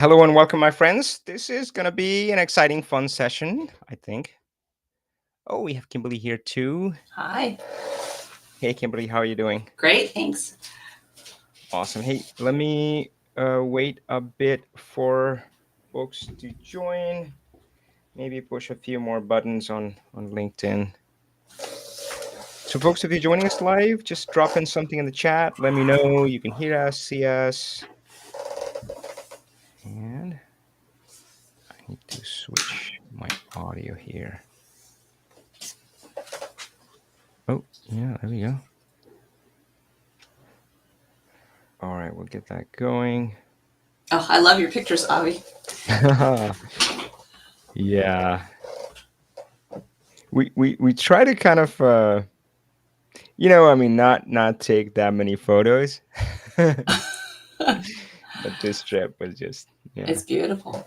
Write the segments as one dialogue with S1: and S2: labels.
S1: Hello and welcome, my friends. This is going to be an exciting, fun session, I think. Oh, we have Kimberly here too.
S2: Hi.
S1: Hey, Kimberly, how are you doing?
S2: Great, thanks.
S1: Awesome. Hey, let me wait a bit for folks to join. Maybe push a few more buttons on LinkedIn. So, folks, if you're joining us live, just drop in something in the chat. Let me know you can hear us, see us. And I need to switch my audio here. Oh, yeah, there we go. All right, we'll get that going.
S2: Oh, I love your pictures, Avi.
S1: Yeah. We try to kind of not take that many photos. But this trip was just
S2: It's beautiful.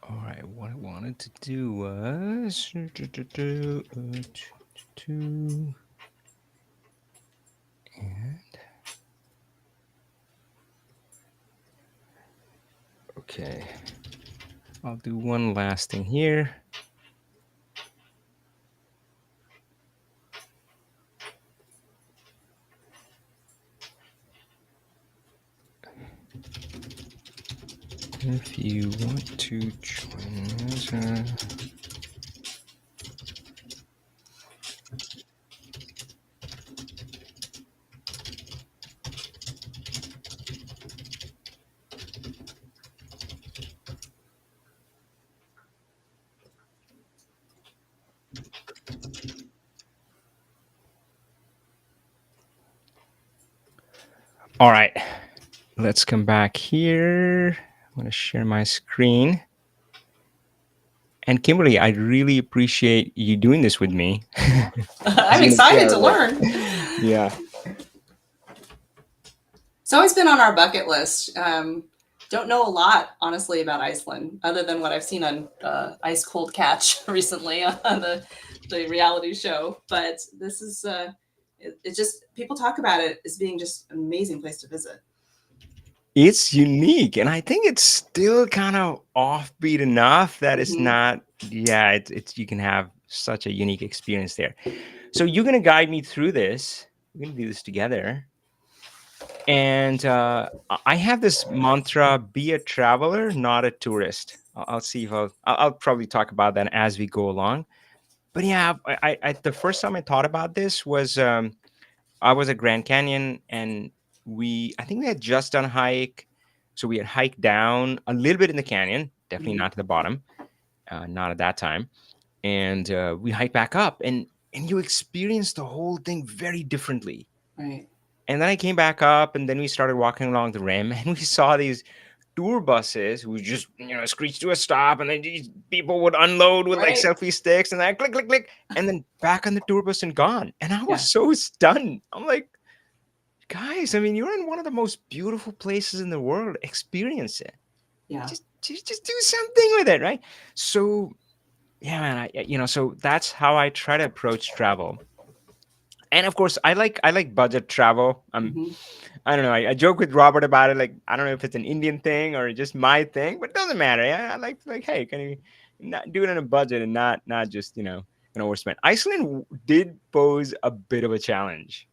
S1: All right, what I wanted to do was and okay. I'll do one last thing here. If you want to join us, all right, let's come back here. I'm going to share my screen. And Kimberly, I really appreciate you doing this with me.
S2: I'm excited to learn.
S1: Yeah.
S2: It's always been on our bucket list. Don't know a lot, honestly, about Iceland, other than what I've seen on Ice Cold Catch recently on the reality show. But this is it just people talk about it as being just an amazing place to visit.
S1: It's unique, and I think it's still kind of offbeat enough that it's not. Yeah, it's you can have such a unique experience there. So you're gonna guide me through this. We're gonna do this together. And I have this mantra: be a traveler, not a tourist. I'll see if I'll probably talk about that as we go along. But yeah, the first time I thought about this was I was at Grand Canyon, and I think we had just done a hike. So we had hiked down a little bit in the canyon, definitely not to the bottom, not at that time. And we hiked back up, and you experience the whole thing very differently.
S2: Right.
S1: And then I came back up, and then we started walking along the rim, and we saw these tour buses who just screech to a stop, and then these people would unload with like selfie sticks, and then click click click, and then back on the tour bus and gone. And I was so stunned. I'm like, guys, I mean, you're in one of the most beautiful places in the world. Experience it.
S2: Yeah.
S1: Just do something with it, right? So yeah, man, so that's how I try to approach travel. And of course, I like budget travel. I don't know. I joke with Robert about it. Like, I don't know if it's an Indian thing or just my thing, but it doesn't matter. Yeah, I like, hey, can you not do it on a budget and not just gonna overspend. Iceland did pose a bit of a challenge.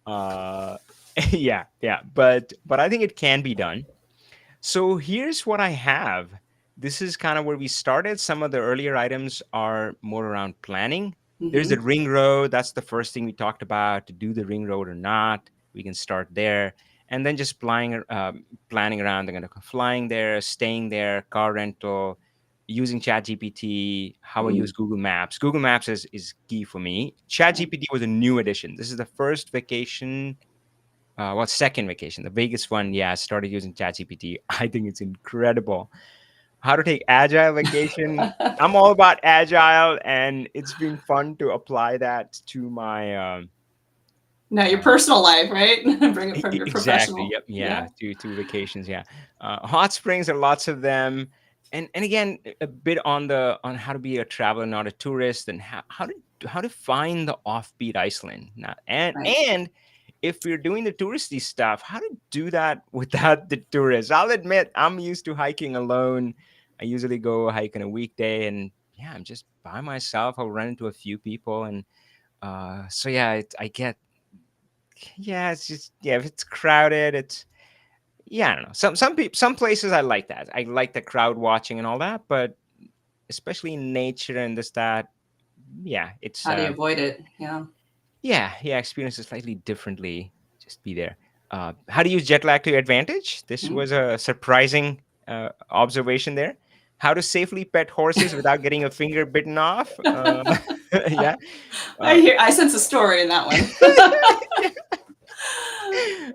S1: Uh, yeah, but I think it can be done. So here's what I have. This is kind of where we started. Some of the earlier items are more around planning. There's the ring road. That's the first thing we talked about, to do the ring road or not. We can start there. And then just planning around. They're going to go flying there, staying there, car rental, using ChatGPT, how I use Google Maps. Google Maps is key for me. ChatGPT was a new addition. This is the first vacation, second vacation, the Vegas one. Yeah, I started using ChatGPT. I think it's incredible. How to take agile vacation. I'm all about agile, and it's been fun to apply that to my
S2: no, your personal life, right? Bring it from your
S1: exactly.
S2: professional.
S1: Yep. Yeah. Two vacations. Yeah. Hot springs are lots of them. and again, a bit on the on how to be a traveler, not a tourist, and how to find the offbeat Iceland. Now,
S2: Right.
S1: and if we're doing the touristy stuff, how to do that without the tourists. I'll admit, I'm used to hiking alone. I usually go hike on a weekday, and yeah, I'm just by myself. I'll run into a few people, and so yeah, I get, yeah, it's just, yeah, if it's crowded, it's, yeah, I don't know. Some people, some places I like that. I like the crowd watching and all that, but especially in nature and this that, yeah, it's
S2: How do you avoid it? Yeah.
S1: yeah, experience it slightly differently. Just be there. How to use jet lag to your advantage? This
S2: Mhm.
S1: was a surprising observation there. How to safely pet horses without getting a finger bitten off? Yeah. Uh,
S2: I sense a story in that one.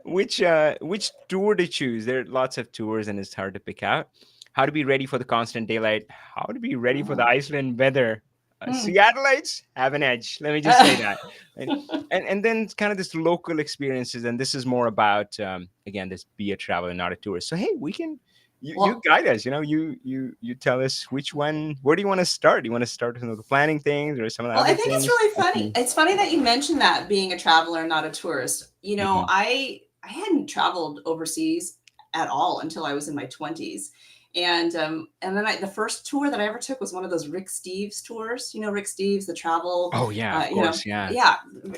S1: which tour to choose? There are lots of tours, and it's hard to pick out. How to be ready for the constant daylight? How to be ready for the
S2: Oh.
S1: Iceland weather?
S2: Hmm.
S1: Seattleites have an edge. Let me just say that. Right? And then it's kind of this local experiences, and this is more about again, this be a traveler, not a tourist. So hey, we can. You
S2: Well,
S1: guide us, you tell us which one. Where do you want to start? Do you want to start with some of the planning things or some of the
S2: Well, I
S1: other
S2: think it's
S1: things?
S2: really
S1: Up to
S2: funny.
S1: you.
S2: It's funny that you mentioned that being a traveler, not a tourist.
S1: Mhm.
S2: I hadn't traveled overseas at all until I was in my 20s. And then the first tour that I ever took was one of those Rick Steves tours. You know Rick Steves, the travel,
S1: Oh yeah, of
S2: you know,
S1: course, yeah.
S2: yeah.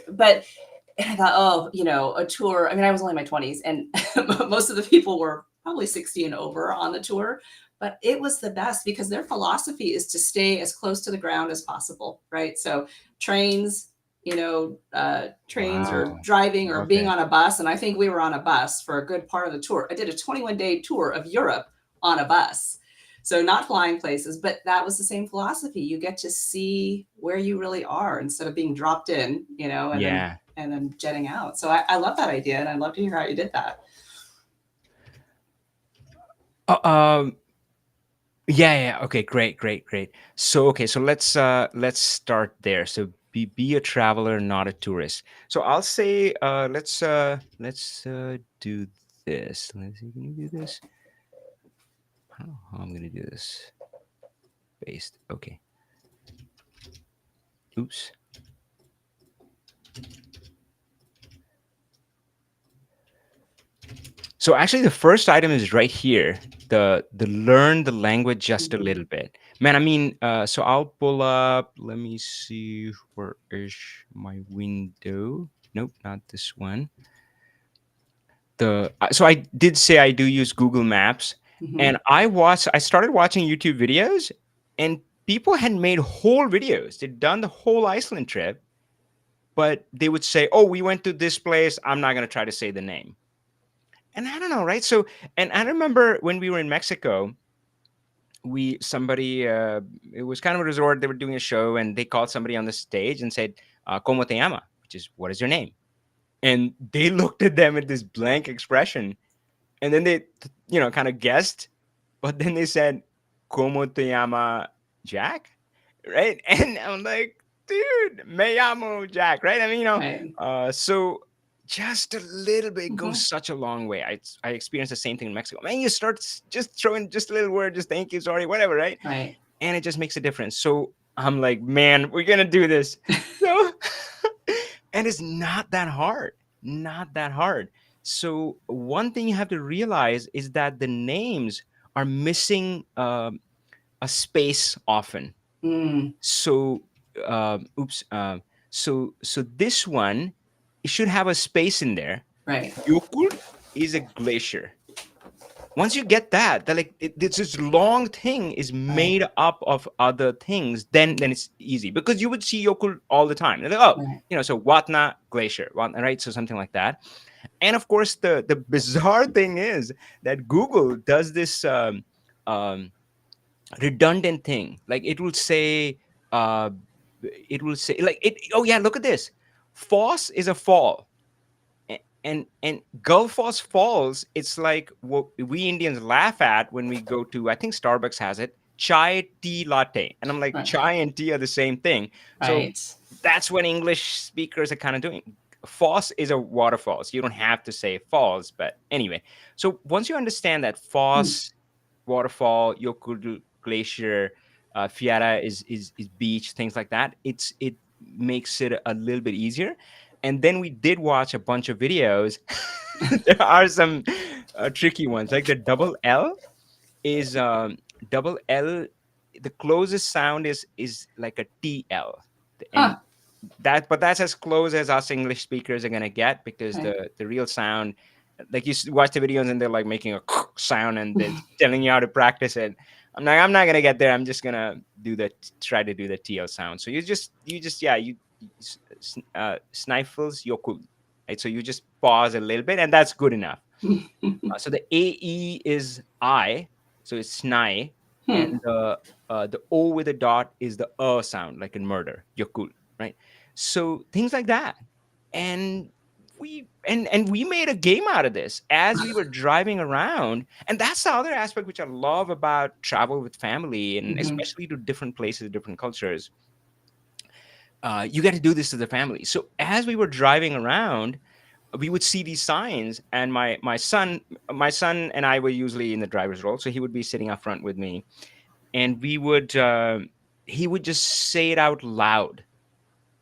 S2: But and I thought, oh, a tour. I mean, I was only in my 20s, and most of the people were probably 60 and over on the tour. But it was the best because their philosophy is to stay as close to the ground as possible, right? So trains, trains or
S1: Wow.
S2: driving or being
S1: Okay.
S2: on a bus. And I think we were on a bus for a good part of the tour. I did a 21-day tour of Europe on a bus. So not flying places, but that was the same philosophy. You get to see where you really are instead of being dropped in,
S1: Yeah.
S2: and then jetting out. So I love that idea, and I'd love to hear how you did that.
S1: Uh, um. Yeah. Yeah. Okay. Great. Great. Great. So okay. So let's start there. So be a traveler, not a tourist. So I'll say let's do this. Let's see. Can you do this? I don't know how I'm gonna do this. Based. Okay. Oops. So actually, the first item is right here. The learn the language just a
S2: Mhm.
S1: little bit, man. I mean, so I'll pull up. Let me see, where is my window? Nope, not this one. So I did say I do use Google Maps,
S2: Mhm.
S1: and I started watching YouTube videos, and people had made whole videos. They'd done the whole Iceland trip, but they would say, "Oh, we went to this place. I'm not gonna try to say the name." And I don't know, right? So, and I remember when we were in Mexico, we somebody it was kind of a resort. They were doing a show, and they called somebody on the stage and said, "Cómo te llama?" Which is, what is your name? And they looked at them with this blank expression, and then they, kind of guessed, but then they said, "Cómo te llama, Jack?" Right? And I'm like, dude, me llamo Jack, right? I mean,
S2: Right.
S1: so just a little bit goes
S2: Mhm.
S1: such a long way. I experienced the same thing in Mexico. Man, you start just throwing just a little word, just thank you, sorry, whatever, right?
S2: Right.
S1: And it just makes a difference. So I'm like, man, we're gonna do this. So, and it's not that hard, not that hard. So one thing you have to realize is that the names are missing a space often.
S2: Mm,
S1: So oops so this one, it should have a space in there.
S2: right.
S1: Jökull is a glacier. Once you get that, that like this long thing is
S2: Right.
S1: made up of other things, then it's easy, because you would see Jökull all the time. They're like, oh,
S2: Right.
S1: so Watna glacier, Watna, right? So something like that. And of course, the bizarre thing is that Google does this um, redundant thing. Like uh, it will say like it. Oh yeah, look at this. Foss is a fall, and Gulfoss Falls. It's like what we Indians laugh at when we go to. I think Starbucks has it. Chai tea latte, and I'm like,
S2: Right.
S1: chai and tea are the same thing. So
S2: Right.
S1: that's what English speakers are kind of doing. Foss is a waterfall, so you don't have to say falls. But anyway, so once you understand that
S2: Hmm.
S1: Foss, waterfall, Jökull glacier, Fiera is beach, things like that. It makes it a little bit easier. And then we did watch a bunch of videos. There are some tricky ones, like the double L is double L. The closest sound is like a TL, and
S2: Huh.
S1: but that's as close as us English speakers are gonna get, because
S2: Right.
S1: the real sound, like watch the videos and they're like making a sound and they're telling you how to practice it. I'm not gonna get there. I'm just gonna try to do the TL sound. So you just yeah snifles yoku, right? So you just pause a little bit and that's good enough. So the AE is I, so it's snai, and
S2: Hmm.
S1: the O with a dot is the sound, like in murder, yakul, right? So things like that, and we made a game out of this as we were driving around, and that's the other aspect which I love about travel with family, and
S2: Hmm.
S1: especially to different places, different cultures. You get to do this to the family. So as we were driving around, we would see these signs, and my son and I were usually in the driver's role, so he would be sitting up front with me, and he would just say it out loud.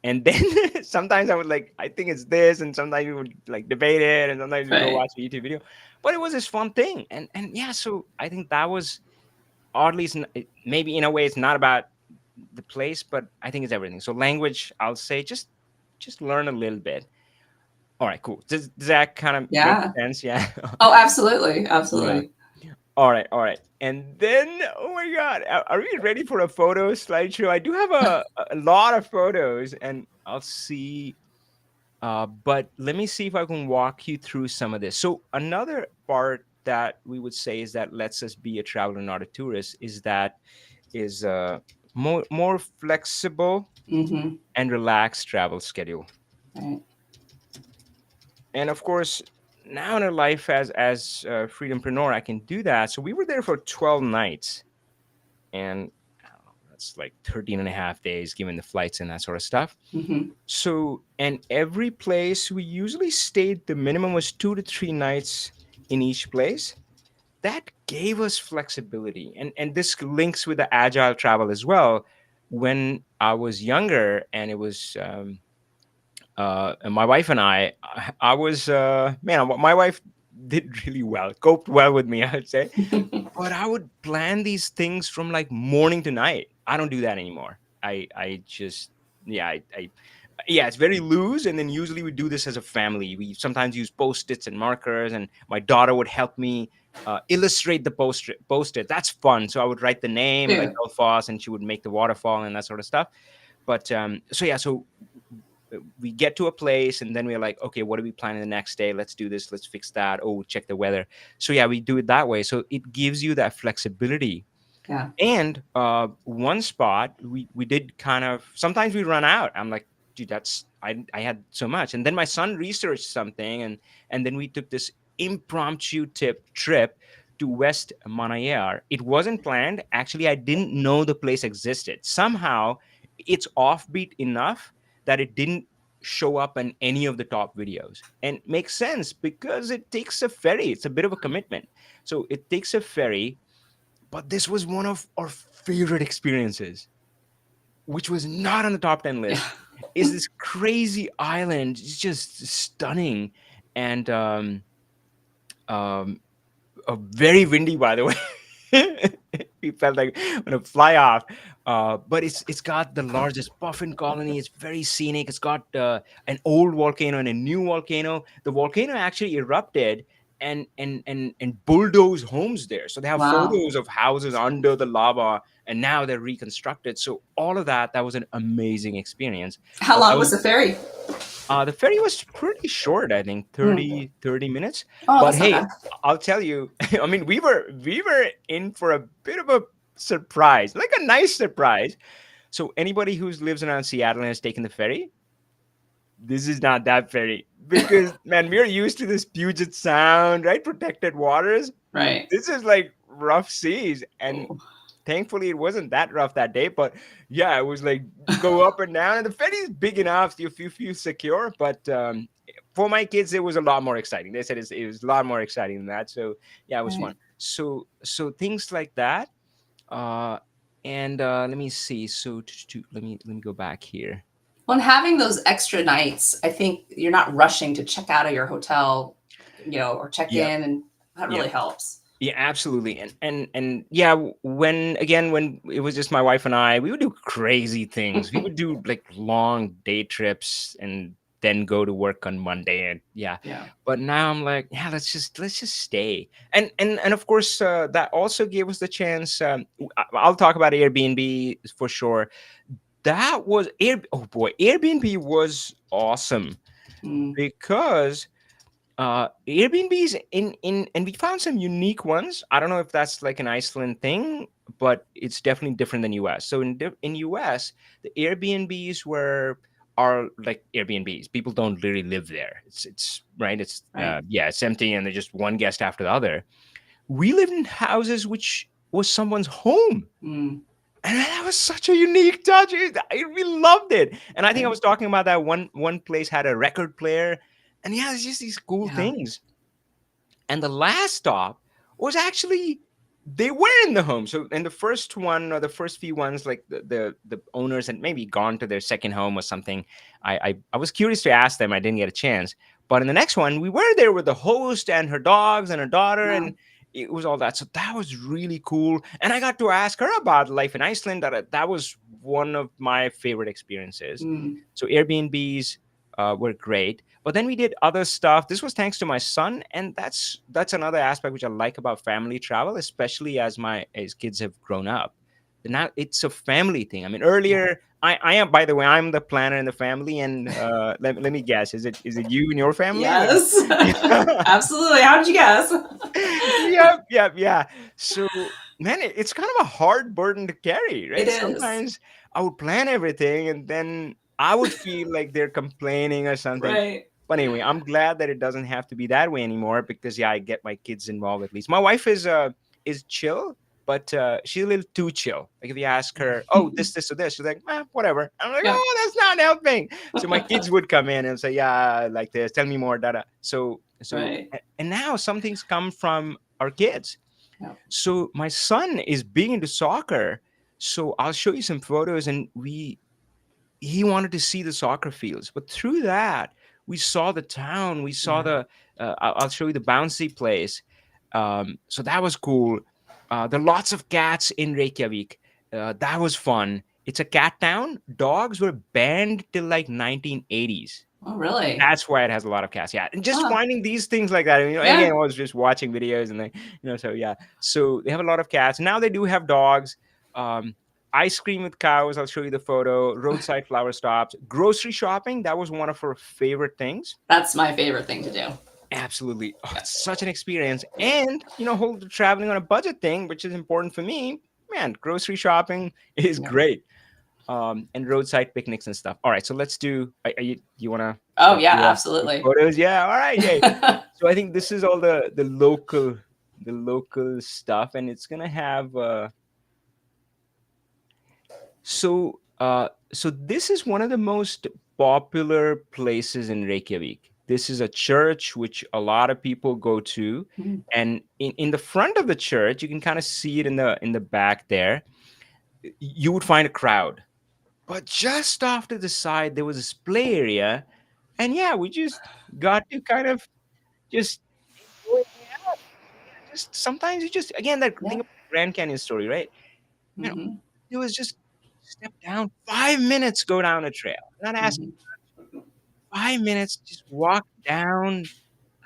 S1: And then sometimes I would like, I think it's this, and sometimes we would like debate it, and sometimes we go
S2: Right.
S1: watch a YouTube video. But it was this fun thing, and yeah, so I think that was oddly, maybe in a way it's not about the place, but I think it's everything. So language, I'll say, just learn a little bit. All right, cool. Does that kind of make
S2: Yeah.
S1: sense? Yeah.
S2: Oh, absolutely.
S1: Yeah.
S2: Absolutely.
S1: All right, all right. And then, oh my God, are we ready for a photo slideshow? I do have a lot of photos, and I'll see. But let me see if I can walk you through some of this. So another part that we would say is that lets us be a traveler, not a tourist, is more flexible
S2: Hmm.
S1: and relaxed travel schedule.
S2: Right.
S1: And of course, now in our life as freedompreneur, I can do that. So we were there for 12 nights, and I don't know, that's like 13 and a half days given the flights and that sort of stuff.
S2: Hmm.
S1: So, and every place we usually stayed, the minimum was 2 to 3 nights in each place. That gave us flexibility, and this links with the agile travel as well. When I was younger, and it was and my wife and I was man, my wife did really well, coped well with me, I would say. But I would plan these things from like morning to night. I don't do that anymore. I just yeah I yeah, it's very loose. And then usually we do this as a family. We sometimes use post-its and markers, and my daughter would help me illustrate the post-it. That's fun. So I would write the name like
S2: Yeah.
S1: Belfast, and she would make the waterfall and that sort of stuff. But so yeah, so we get to a place, and then we're like, okay, what are we planning the next day? Let's do this, let's fix that. Oh, check the weather. So yeah, we do it that way, so it gives you that flexibility.
S2: Yeah.
S1: And one spot we did kind of, sometimes we run out. I'm like, dude, I had so much. And then my son researched something, and then we took this impromptu trip to West Manayar. It wasn't planned. Actually, I didn't know the place existed. Somehow it's offbeat enough that it didn't show up in any of the top videos. And makes sense because it takes a ferry. It's a bit of a commitment. So it takes a ferry, but this was one of our favorite experiences, which was not on the top 10
S2: Yeah.
S1: list. Is this crazy island. It's just stunning. And um, very windy, by the way. We felt like going to fly off. But it's got the largest puffin colony. It's very scenic. It's got an old volcano and a new volcano. The volcano actually erupted and bulldoze homes there. So they have
S2: Wow.
S1: photos of houses under the lava, and now they're reconstructed. So all of that was an amazing experience.
S2: How
S1: But
S2: long was the ferry?
S1: the ferry was pretty short, I think
S2: Hmm.
S1: 30 minutes.
S2: Oh,
S1: But
S2: that's not
S1: hey,
S2: bad.
S1: I'll tell you, I mean, we were in for a bit of a surprise, like a nice surprise. So anybody who lives around Seattle and has taken the ferry, this is not that ferry, because man, we're used to this Puget Sound, right? Protected waters.
S2: Right.
S1: This is like rough seas, and
S2: Oh.
S1: thankfully it wasn't that rough that day. But yeah, it was like go up and down, and the ferry is big enough so you feel secure. But for my kids, it was a lot more exciting. They said it was a lot more exciting than that. So yeah, it was fun.
S2: Right.
S1: So things like that. Uh, and let me see. So let me go back here.
S2: Well, and having those extra nights, I think you're not rushing to check out of your hotel, or check
S1: Yeah,
S2: in, and that
S1: yeah,
S2: really helps.
S1: yeah, absolutely. And yeah, when again when it was just my wife and I, we would do crazy things. We would do like long day trips and then go to work on Monday. And yeah,
S2: Yeah.
S1: but now I'm like, yeah, let's just stay. And of course, that also gave us the chance. I'll talk about Airbnb for sure. That was Air. Oh boy, Airbnb was awesome
S2: Mm,
S1: because Airbnbs in and we found some unique ones. I don't know if that's like an Iceland thing, but it's definitely different than US. So in US, the Airbnbs were are like Airbnbs. People don't really live there. It's right. It's
S2: right.
S1: yeah, it's empty and there's just one guest after the other. We lived in houses which was someone's home.
S2: Mm,
S1: And that was such a unique touch. I really loved it. And I think I
S2: right.
S1: was talking about that one place had a record player. And yeah, it's just these cool
S2: Yeah.
S1: things. And the last stop was actually they were in the home. So in the first one or the first few ones, like the owners had maybe gone to their second home or something. I was curious to ask them. I didn't get a chance. But in the next one, we were there with the host and her dogs and her daughter,
S2: Wow.
S1: and it was all that. So that was really cool. And I got to ask her about life in Iceland. That was one of my favorite experiences.
S2: Mm,
S1: So Airbnbs were great. But then we did other stuff. This was thanks to my son, and that's another aspect which I like about family travel, especially as kids have grown up. Now it's a family thing. I mean,
S2: yeah.
S1: earlier I am, by the way, I'm the planner in the family, and let me guess, is it you and your family? Or
S2: Yes.
S1: yeah.
S2: Absolutely. How did you guess?
S1: Yep, yep, yeah. So, man, it's kind of a hard burden to carry,
S2: It
S1: right?
S2: is.
S1: Sometimes I would plan everything and then I would feel like they're complaining or something.
S2: Right.
S1: But anyway, I'm glad that it doesn't have to be that way anymore because yeah, I get my kids involved at least. My wife is chill, but she's a little too chill. Like if you ask her, "Oh, this or this," she's like, "Whatever." I'm like,
S2: Yeah.
S1: "Oh, that's not helping." So my kids would come in and say, "Yeah, I like this. Tell me more." Dada. So
S2: Right.
S1: and now some things come from our kids.
S2: Yeah.
S1: So my son is big into soccer. So I'll show you some photos, and he wanted to see the soccer fields, but through that we saw the town. We saw
S2: Yeah.
S1: the. I'll show you the bouncy place. So that was cool. There are lots of cats in Reykjavik. That was fun. It's a cat town. Dogs were banned till like 1980s.
S2: Oh, really?
S1: That's why it has a lot of cast. Yeah, and just
S2: Huh.
S1: finding these things like that. Again,
S2: Yeah.
S1: I was just watching videos, and so yeah. So they have a lot of cats. Now they do have dogs. Um, Ice cream with cows. I'll show you the photo. Roadside flower stops. Grocery shopping. That was one of our favorite things.
S2: That's my favorite thing to do.
S1: Absolutely. Oh,
S2: Yeah.
S1: it's such an experience. And whole traveling on a budget thing, which is important for me. Man, grocery shopping is
S2: Yeah.
S1: great. And roadside picnics and stuff. All right, so let's do. You want to
S2: Oh,
S1: let's
S2: yeah,
S1: do the
S2: absolutely.
S1: photos? Yeah. All right. Yay. So I think this is all the local stuff, and it's gonna have. So this is one of the most popular places in Reykjavik. This is a church which a lot of people go to,
S2: Mm,
S1: and in the front of the church, you can kind of see it in the back there. You would find a crowd, but just off to the side there was this play area, and yeah, we just got to kind of just enjoy the out. Yeah, just sometimes you just again that
S2: yeah.
S1: thing about the Grand Canyon story, right? Man,
S2: Hmm.
S1: it was just step down 5 minutes, go down a trail. Not asking
S2: Hmm.
S1: 5 minutes, just walk down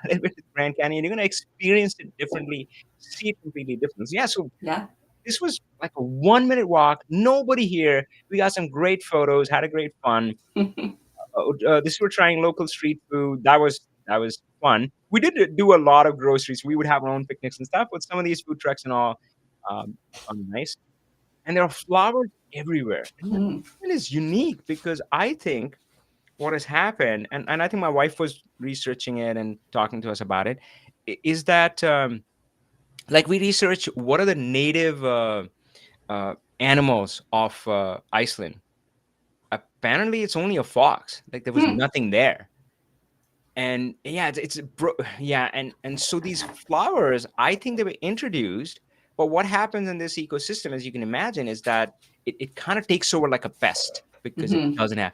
S1: a little bit to the Grand Canyon. You're gonna experience it differently, see it completely different. So, yeah, so
S2: Yeah.
S1: this was like a 1 minute walk, nobody here. We got some great photos, had a great fun. This we're trying local street food. That was fun. We did do a lot of groceries. We would have our own picnics and stuff, but some of these food trucks and all are nice. And there are flowers everywhere. And
S2: Mm.
S1: it is unique because I think what has happened, and I think my wife was researching it and talking to us about it, is that like we research what are the native animals of Iceland. Apparently, it's only a fox. Like there was
S2: Hmm.
S1: nothing there. And yeah, yeah, and so these flowers, I think they were introduced But what happens in this ecosystem, as you can imagine, is that it kind of takes over like a pest because it
S2: Hmm.
S1: doesn't have.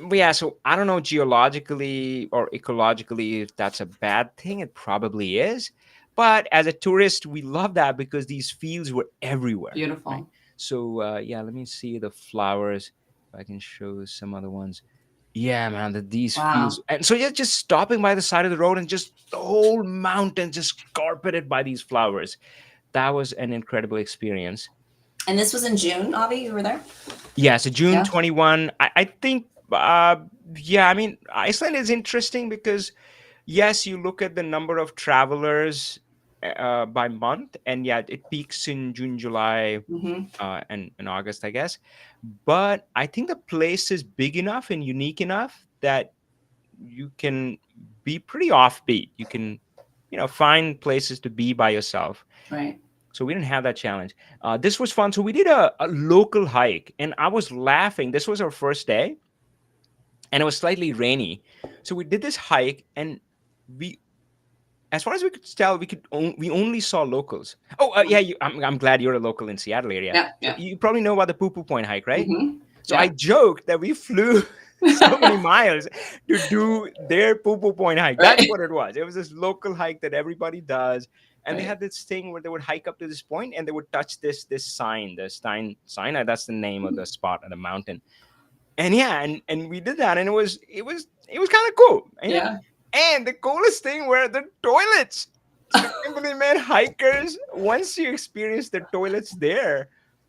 S1: But yeah, so I don't know geologically or ecologically if that's a bad thing. It probably is. But as a tourist, we love that because these fields were everywhere, right?
S2: Beautiful.
S1: So yeah, let me see the flowers. If I can show some other ones. Yeah, man, these fields.
S2: Wow.
S1: And so yeah, just stopping by the side of the road and just the whole mountain just carpeted by these flowers. That was an incredible experience.
S2: And this was in June, Avi, you were there?
S1: Yeah, so June
S2: Yeah.
S1: 21. I think, yeah, I mean, Iceland is interesting because, yes, you look at the number of travelers by month, and yeah, it peaks in June, July,
S2: Hmm.
S1: and August, I guess. But I think the place is big enough and unique enough that you can be pretty offbeat. You can, find places to be by yourself.
S2: Right.
S1: So we didn't have that challenge. This was fun. So we did a local hike, and I was laughing. This was our first day, and it was slightly rainy. So we did this hike, and we, as far as we could tell, we only saw locals. Oh, yeah, I'm glad you're a local in Seattle area.
S2: Yeah.
S1: So
S2: Yeah.
S1: you probably know about the Poo Poo Point hike, right?
S2: Hmm.
S1: So I
S2: Yeah.
S1: joked that we flew so many miles to do their Poo Poo Point hike. That's
S2: Right.
S1: what it was. It was this local hike that everybody does. And they
S2: Right.
S1: had this thing where they would hike up to this point and they would touch this sign, the Stein sign. That's the name of the spot on the mountain. And yeah, and we did that, and it was kind of cool.
S2: Yeah.
S1: And the coolest thing were the toilets. So Kimberly, man, hikers, once you experience the toilets there,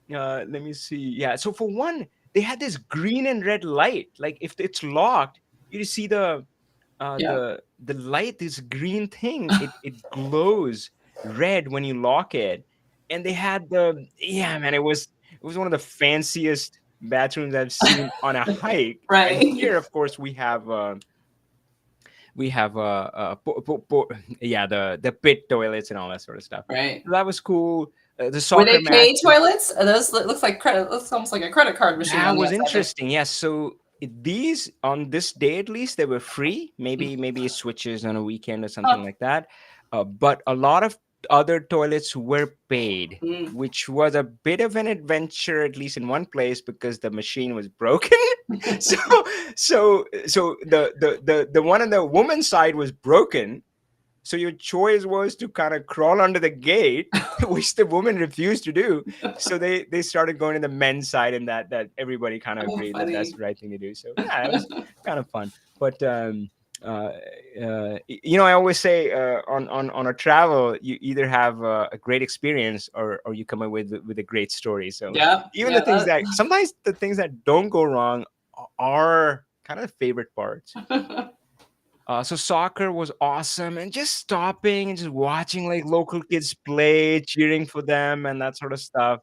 S1: let me see. Yeah, so for one, they had this green and red light. Like if it's locked, you see
S2: Yeah.
S1: the light, this green thing, it glows red when you lock it. And they had the yeah, man, it was one of the fanciest bathrooms I've seen on a hike. And
S2: Right.
S1: here, of course, we have yeah, the pit toilets and all that sort of stuff.
S2: Right.
S1: So that was cool. The
S2: Were
S1: soccer
S2: they pay
S1: matches,
S2: toilets? Are those looks like credit. Looks almost like a credit card machine
S1: that
S2: on the
S1: was
S2: outside there.
S1: interesting. Yes, so these on this day at least they were free. Maybe it switches on a weekend or
S2: Huh.
S1: something like that. But a lot of other toilets were paid,
S2: Mm.
S1: which was a bit of an adventure, at least in one place, because the machine was broken. so so the one on the woman's side was broken, so your choice was to kind of crawl under the gate, which the woman refused to do. So they started going to the men's side, and that everybody kind of
S2: Oh,
S1: agreed that that's
S2: funny.
S1: the right thing to do. So yeah, it was kind of fun. But uh, I always say on a travel, you either have a great experience or you come up with a great story. So
S2: Yeah.
S1: even the
S2: Yeah.
S1: things that sometimes the things that don't go wrong are kind of the favorite parts. So soccer was awesome, and just stopping and just watching like local kids play, cheering for them, and that sort of stuff.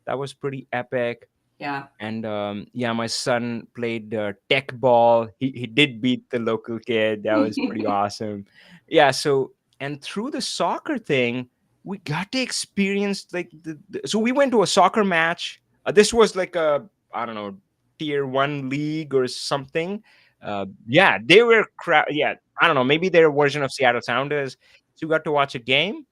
S1: That was pretty epic.
S2: Yeah.
S1: And yeah, my son played tech ball. He did beat the local kid. That was pretty awesome. Yeah. So and through the soccer thing, we got to experience like so we went to a soccer match. This was like a, I don't know, tier 1 league or something. Yeah, they were yeah, I don't know, maybe their version of Seattle Sounders. So we got to watch a game,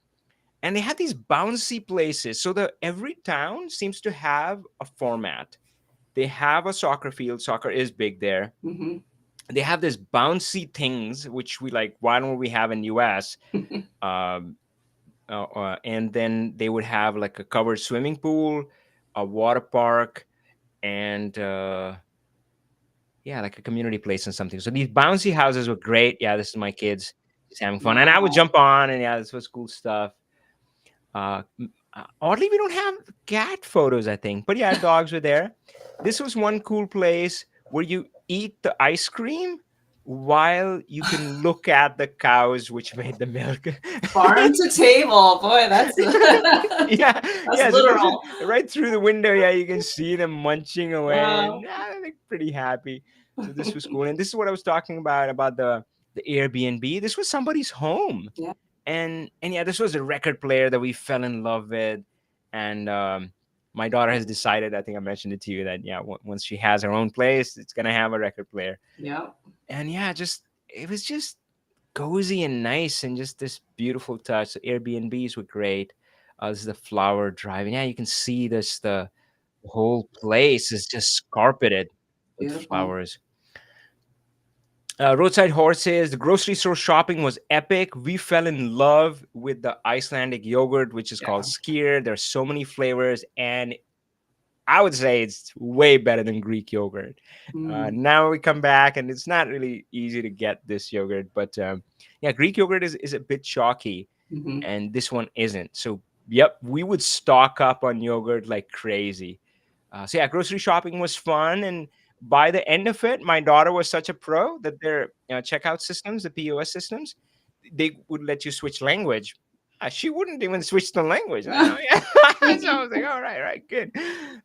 S1: and they had these bouncy places. So the every town seems to have a format. They have a soccer field. Soccer is big there.
S2: Hmm.
S1: They have this bouncy things, which we like. Why don't we have in US? Um, and then they would have like a covered swimming pool, a water park, and yeah, like a community place and something. So these bouncy houses were great. Yeah, this is my kids just having fun, and I would
S2: Wow.
S1: jump on, and yeah, this was cool stuff. Oddly, we don't have cat photos, I think, but yeah, dogs were there. This was one cool place where you eat the ice cream while you can look at the cows which made the milk.
S2: Farm to table. Boy, that's
S1: Yeah,
S2: that's
S1: yeah. So this is
S2: literal.
S1: right through the window. Yeah, you can see them munching away, and
S2: Wow.
S1: yeah, they're pretty happy. So this was cool, and this is what I was talking about the Airbnb. This was somebody's home,
S2: Yeah.
S1: and yeah, this was a record player that we fell in love with, and my daughter has decided. I think I mentioned it to you that yeah, once she has her own place, it's gonna have a record player,
S2: Yeah.
S1: and yeah, just it was just cozy and nice and just this beautiful touch. The Airbnbs were great. This is the flower drive, and yeah, you can see this. The whole place is just carpeted with
S2: Beautiful.
S1: flowers. Roadside horses. The grocery store shopping was epic. We fell in love with the Icelandic yogurt, which is called
S2: Yeah.
S1: skyr. There's so many flavors, and I would say it's way better than Greek yogurt.
S2: Mm.
S1: Now we come back, and it's not really easy to get this yogurt, but yeah, Greek yogurt is a bit chalky,
S2: Hmm.
S1: and this one isn't. So, yep, we would stock up on yogurt like crazy. So yeah, grocery shopping was fun, and by the end of it, my daughter was such a pro that their checkout systems, the POS systems, they would let you switch language. She wouldn't even switch the language. Yeah. So I was like, all right, right, good.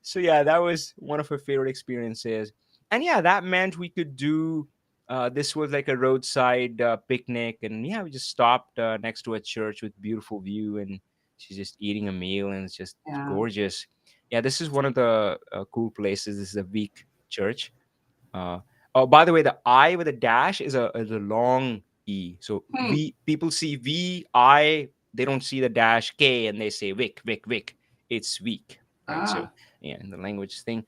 S1: So yeah, that was one of her favorite experiences, and yeah, that meant we could do. This was like a roadside picnic, and yeah, we just stopped next to a church with beautiful view, and she's just eating a meal, and it's just
S2: Yeah.
S1: gorgeous. Yeah, this is one of the cool places. This is a Week church. Uh, oh, by the way, the I with a dash is a long E. So
S2: Hmm.
S1: V people see V I, they don't see the dash K, and they say Vic, Vic, Vic. It's week, right? So
S2: Ah,
S1: yeah, in the language thing.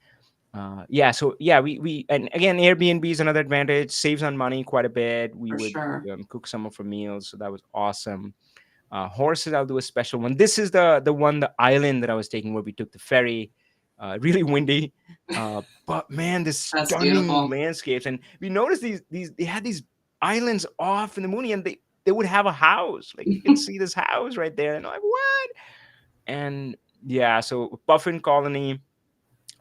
S1: Yeah, so yeah, we and again, Airbnb is another advantage. Saves on money quite a bit. We
S2: for
S1: would
S2: sure.
S1: cook some of our meals, so that was awesome. Horses, I'll do a special one. This is the island that I was taking where we took the ferry. Really windy, but man, this
S2: That's
S1: stunning
S2: beautiful.
S1: landscapes. And we noticed these they had these islands off in the moon, and they would have a house. Like you can see this house right there, and I'm like, what? And yeah, so puffin colony.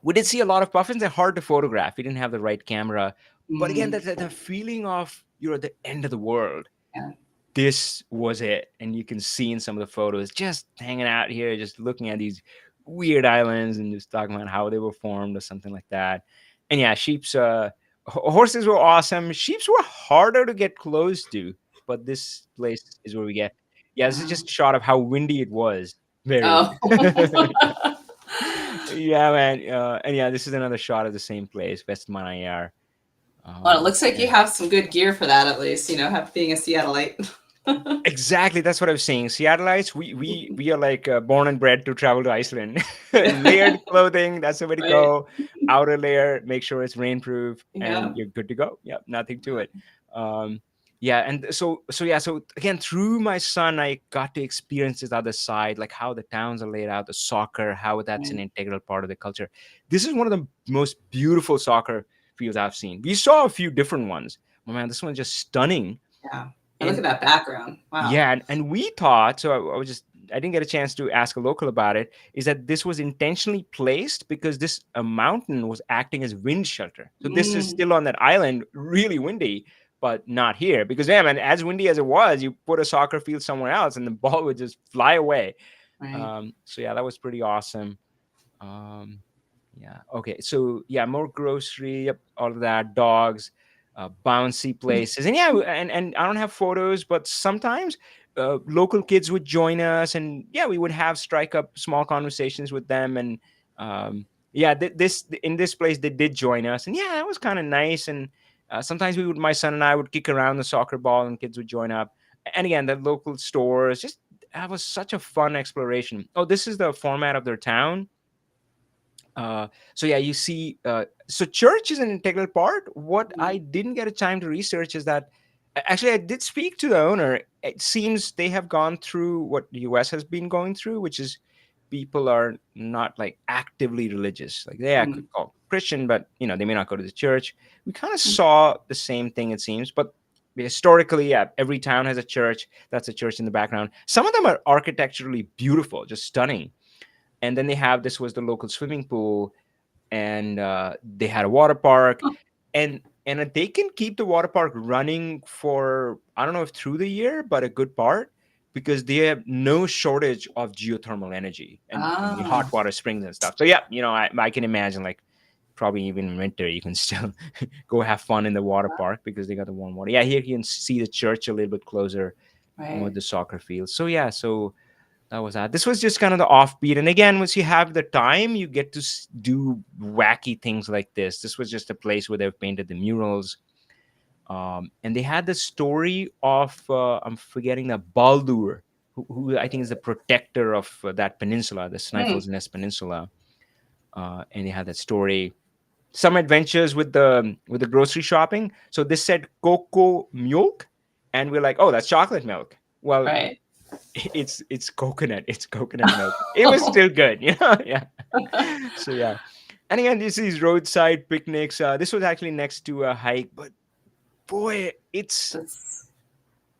S1: We did see a lot of puffins. They're hard to photograph. We didn't have the right camera, but again,
S2: Mm.
S1: the feeling of you're at the end of the world,
S2: Yeah.
S1: this was it. And you can see in some of the photos just hanging out here, just looking at these weird islands and just talking about how they were formed or something like that. And yeah, sheep's horses were awesome. Sheep's were harder to get close to, but this place is where we get. Yeah, this is
S2: Wow.
S1: just a shot of how windy it was. Very.
S2: Oh.
S1: Yeah, man. And yeah, this is another shot of the same place, West Manayar.
S2: Well, it looks like you
S1: Yeah.
S2: have some good gear for that, at least, have being a Seattleite.
S1: Exactly, that's what I was saying. Seattleites, we are like born and bred to travel to Iceland. Layered clothing, that's the way to
S2: Right.
S1: go. Outer layer, make sure it's rainproof, and
S2: Yeah.
S1: you're good to go. Yep, nothing to it. Um, yeah, and so yeah, so again, through my son, I got to experience this other side, like how the towns are laid out, the soccer, how that's an
S2: Right.
S1: integral part of the culture. This is one of the most beautiful soccer fields I've seen. We saw a few different ones. Oh man, this one's just stunning.
S2: Yeah. And look
S1: And
S2: at that background. Wow.
S1: yeah, and we thought so. I was just I didn't get a chance to ask a local about it. Is that this was intentionally placed because this mountain was acting as wind shelter. So this is
S2: Mm.
S1: still on that island, really windy, but not here because yeah, man, as windy as it was, you put a soccer field somewhere else and the ball would just fly away.
S2: Right.
S1: So yeah, that was pretty awesome. Um, yeah. Okay. So yeah, more grocery, yep, all of that, dogs, bouncy places, and yeah, and I don't have photos, but sometimes local kids would join us, and yeah, we would have strike up small conversations with them, and yeah, this in this place they did join us, and yeah, it was kind of nice, and sometimes my son and I would kick around the soccer ball, and kids would join up, and again, the local stores, just that was such a fun exploration. Oh, this is the format of their town. So yeah, you see, so church is an integral part. What
S2: Mhm.
S1: I didn't get a time to research is that actually I did speak to the owner. It seems they have gone through what the US has been going through, which is people are not like actively religious. Like they are
S2: Mm.
S1: called Christian, but they may not go to the church. We kind of
S2: Mm.
S1: saw the same thing, it seems, but historically, yeah, every town has a church. That's a church in the background. Some of them are architecturally beautiful, just stunning. And then they have this was the local swimming pool, and they had a water park,
S2: Huh.
S1: and they can keep the water park running for I don't know if through the year, but a good part because they have no shortage of geothermal energy and the hot
S2: Ah.
S1: water springs and stuff. So yeah, I can imagine like probably even in winter you can still go have fun in the water park because they got the warm water. Yeah, here you can see the church a little bit closer with
S2: Right.
S1: the soccer field. So yeah, so that was that. This was just kind of the offbeat. And again, once you have the time, you get to do wacky things like this. This was just a place where they've painted the murals. And they had the story of, I'm forgetting the Baldur. who I think is the protector of that peninsula, the
S2: Mm,
S1: Sneffels Nest Peninsula. And they had that story, some adventures with the grocery shopping. So this said cocoa milk, and we're like, oh, that's chocolate milk. Well,
S2: right.
S1: it's coconut. It's coconut milk. It was still good, Yeah. So yeah, and again, these roadside picnics. This was actually next to a hike, but boy, it's
S2: That's,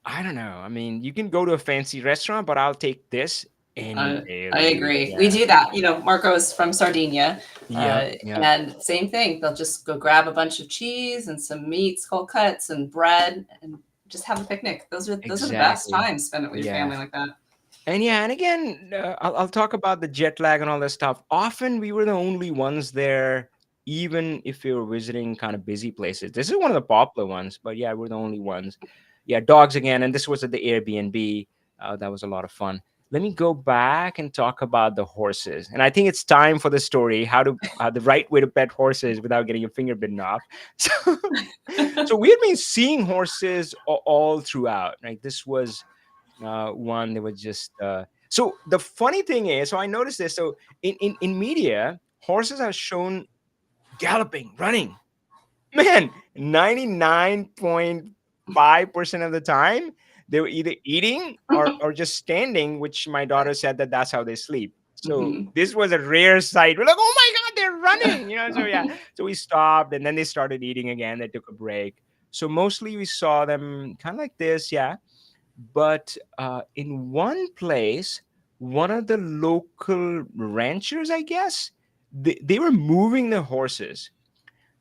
S1: I don't know. I mean, you can go to a fancy restaurant, but I'll take this any day of
S2: I
S1: the week.
S2: agree. We
S1: Yeah.
S2: do that. You know, Marco's from Sardinia,
S1: Yep. Yep.
S2: and same thing. They'll just go grab a bunch of cheese and some meats, cold cuts, and bread, and just have a picnic. Those are the best
S1: Exactly.
S2: times. Spend it with your
S1: Yeah.
S2: family like that.
S1: And yeah, and again, I'll talk about the jet lag and all that stuff. Often we were the only ones there, even if we were visiting kind of busy places. This is one of the popular ones, but yeah, we're the only ones. Yeah, dogs again, and this was at the Airbnb. That was a lot of fun. Let me go back and talk about the horses. And I think it's time for the story, how to the right way to pet horses without getting your finger bitten off. So, so we had been seeing horses all throughout. Right, this was one that was just so the funny thing is, so I noticed this. So in media, horses are shown galloping, running. Man, 99.5% of the time they were either eating or just standing, which my daughter said that that's how they sleep. So
S2: Hmm.
S1: this was a rare sight. We're like, oh my god, they're running. So yeah, so we stopped and then they started eating again. They took a break. So mostly we saw them kind of like this, yeah. But in one place, one of the local ranchers, I guess, they were moving the horses.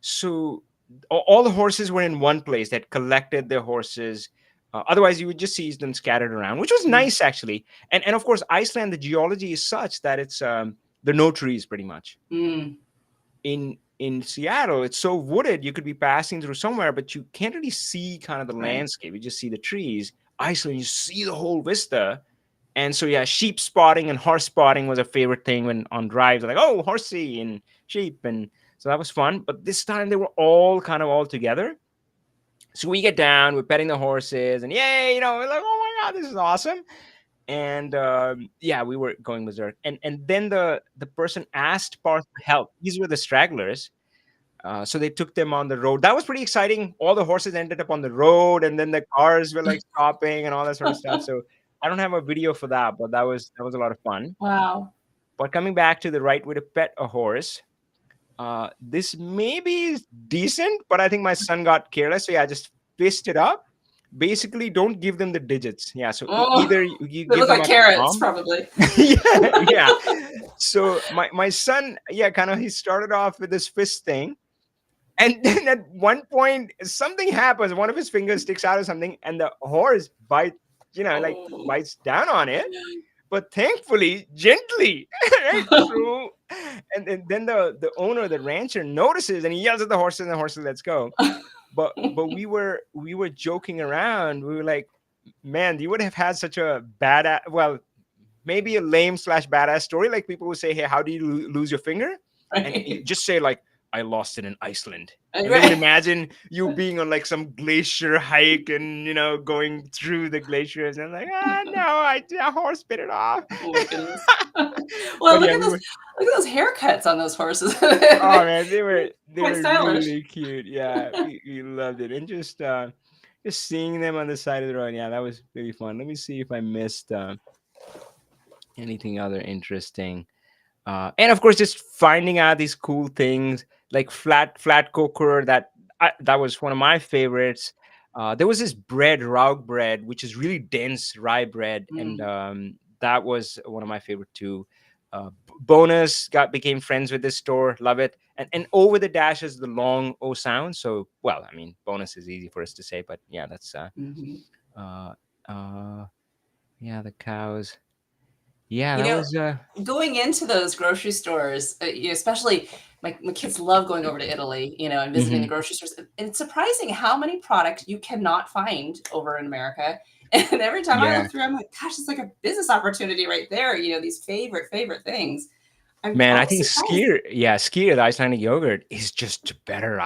S1: So all the horses were in one place that collected their horses. Otherwise, you would just see them scattered around, which was nice actually. And of course, Iceland, the geology is such that it's there are no trees pretty much.
S2: Mm,
S1: In Seattle, it's so wooded you could be passing through somewhere, but you can't really see kind of the
S2: right.
S1: landscape. You just see the trees. Iceland, you see the whole vista. And so yeah, sheep spotting and horse spotting was a favorite thing when on drives, like, oh, horsey and sheep. And so that was fun. But this time they were all kind of all together. So we get down, we're petting the horses, and yay, we're like, oh my god, this is awesome. And yeah, we were going berserk. And then the person asked for help. These were the stragglers, so they took them on the road. That was pretty exciting. All the horses ended up on the road, and then the cars were like stopping and all that sort of stuff. So I don't have a video for that, but that was a lot of fun.
S2: Wow.
S1: But coming back to the right way to pet a horse, this maybe is decent, but I think my son got careless. So yeah, just fist it up. Basically, don't give them the digits. Yeah, so
S2: Oh,
S1: either you
S2: they
S1: give
S2: look
S1: them
S2: like
S1: a
S2: carrots,
S1: palm.
S2: probably.
S1: Yeah, yeah. So my son, yeah, kind of he started off with this fist thing, and then at one point, something happens. One of his fingers sticks out or something, and the horse like
S2: Oh.
S1: bites down on it. But thankfully, gently, right through. And then the owner, the rancher, notices and he yells at the horses, and the horses let's go. But we were joking around. We were like, man, you would have had such a bad, well, maybe a lame slash badass story. Like people would say, hey, how do you lose your finger? And you
S2: Right.
S1: just say like, I lost it in Iceland. And they would
S2: Right.
S1: imagine you being on like some glacier hike and going through the glaciers and like, no, a horse bit it off.
S2: Oh my goodness. Well,
S1: But yeah, we were.
S2: look at those haircuts on those horses.
S1: Oh
S2: They're
S1: man, they were they
S2: quite
S1: were
S2: stylish.
S1: really cute. Yeah, we loved it, and just seeing them on the side of the road. Yeah, that was really fun. Let me see if I missed anything other interesting. And of course, just finding out these cool things like flat cooker. That was one of my favorites. There was this bread, raug bread, which is really dense rye bread, and
S2: Mm,
S1: that was one of my favorite too. Bonus got became friends with this store, love it. And over the dash is the long O sound. So well, I mean, bonus is easy for us to say, but yeah, that's
S2: mhm.
S1: uh uh yeah, the cows. Yeah,
S2: You
S1: that
S2: know,
S1: was
S2: going into those grocery stores, especially my kids love going over to Italy, and visiting the
S1: mhm.
S2: grocery stores. And it's surprising how many products you cannot find over in America. And every time I
S1: Yeah.
S2: look through, I'm like, gosh, it's like a business opportunity right there. These favorite things. I'm
S1: Man, I
S2: always
S1: think
S2: surprised.
S1: skier, the Icelandic yogurt is just better.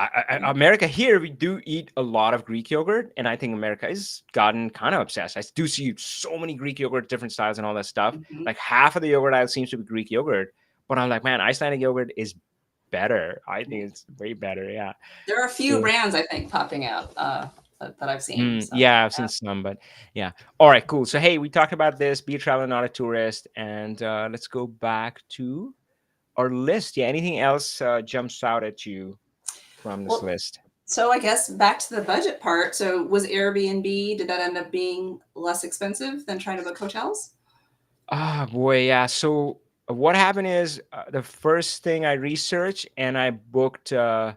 S1: America here, we do eat a lot of Greek yogurt, and I think America has gotten kind of obsessed. I do see so many Greek yogurt, different styles, and all that stuff.
S2: Mhm.
S1: Like half of the yogurt aisle seems to be Greek yogurt, but I'm like, man, Icelandic yogurt is better. I think it's way better. Yeah.
S2: There are a few
S1: So,
S2: brands I think popping out that I've seen. So
S1: yeah, I've seen some, but yeah. All right, cool. So, hey, we talked about this: be a traveler, not a tourist, and let's go back to our list. Yeah, anything else jumps out at you from this
S2: well,
S1: list?
S2: so I guess back to the budget part. So was Airbnb, did that end up being less expensive than trying to book hotels?
S1: Ah, boy, yeah. So what happened is the first thing I researched and I booked the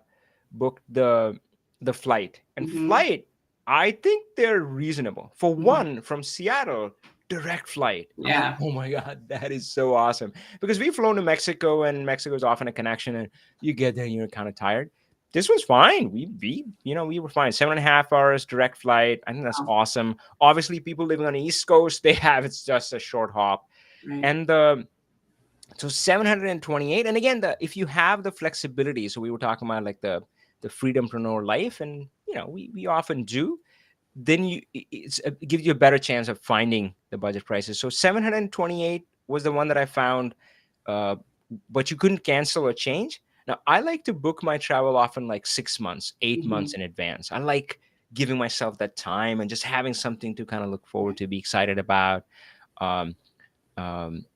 S1: flight. And
S2: Mm-hmm.
S1: flight, I think they're reasonable. For
S2: Mm-hmm.
S1: one, from Seattle, direct flight. I'm like,
S2: Yeah.
S1: oh my God, that is so awesome. Because we've flown to Mexico and Mexico is often a connection and you get there and you're kind of tired. This was fine. We were fine. 7.5 hours direct flight. I think that's
S2: Wow.
S1: awesome. Obviously, people living on the East Coast, they have it's just a short hop.
S2: Right.
S1: And the so 728. And again, the if you have the flexibility, so we were talking about like the freedompreneur life, and we often do, then it gives you a better chance of finding the budget prices. So 728 was the one that I found, uh, but you couldn't cancel or change. Now I like to book my travel often like 6 months, eight
S2: Mm-hmm.
S1: months in advance. I like giving myself that time and just having something to kind of look forward to, be excited about. Um,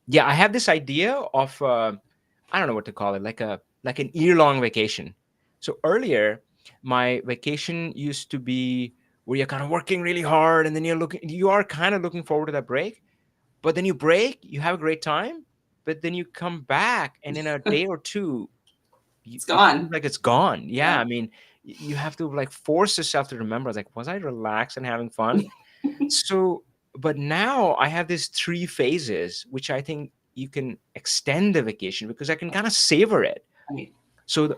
S1: yeah, I have this idea of I don't know what to call it, like an year-long vacation. So earlier my vacation used to be where you're kind of working really hard and then you are kind of looking forward to that break, but then you break, you have a great time, but then you come back and in a day or two
S2: It's
S1: it seems
S2: gone.
S1: like it's gone.
S2: Yeah.
S1: Yeah, I mean, you have to like force yourself to remember, like, was I relaxed and having fun? So, but now I have these three phases, which I think you can extend the vacation because I can kind of savor it.
S2: Right.
S1: So,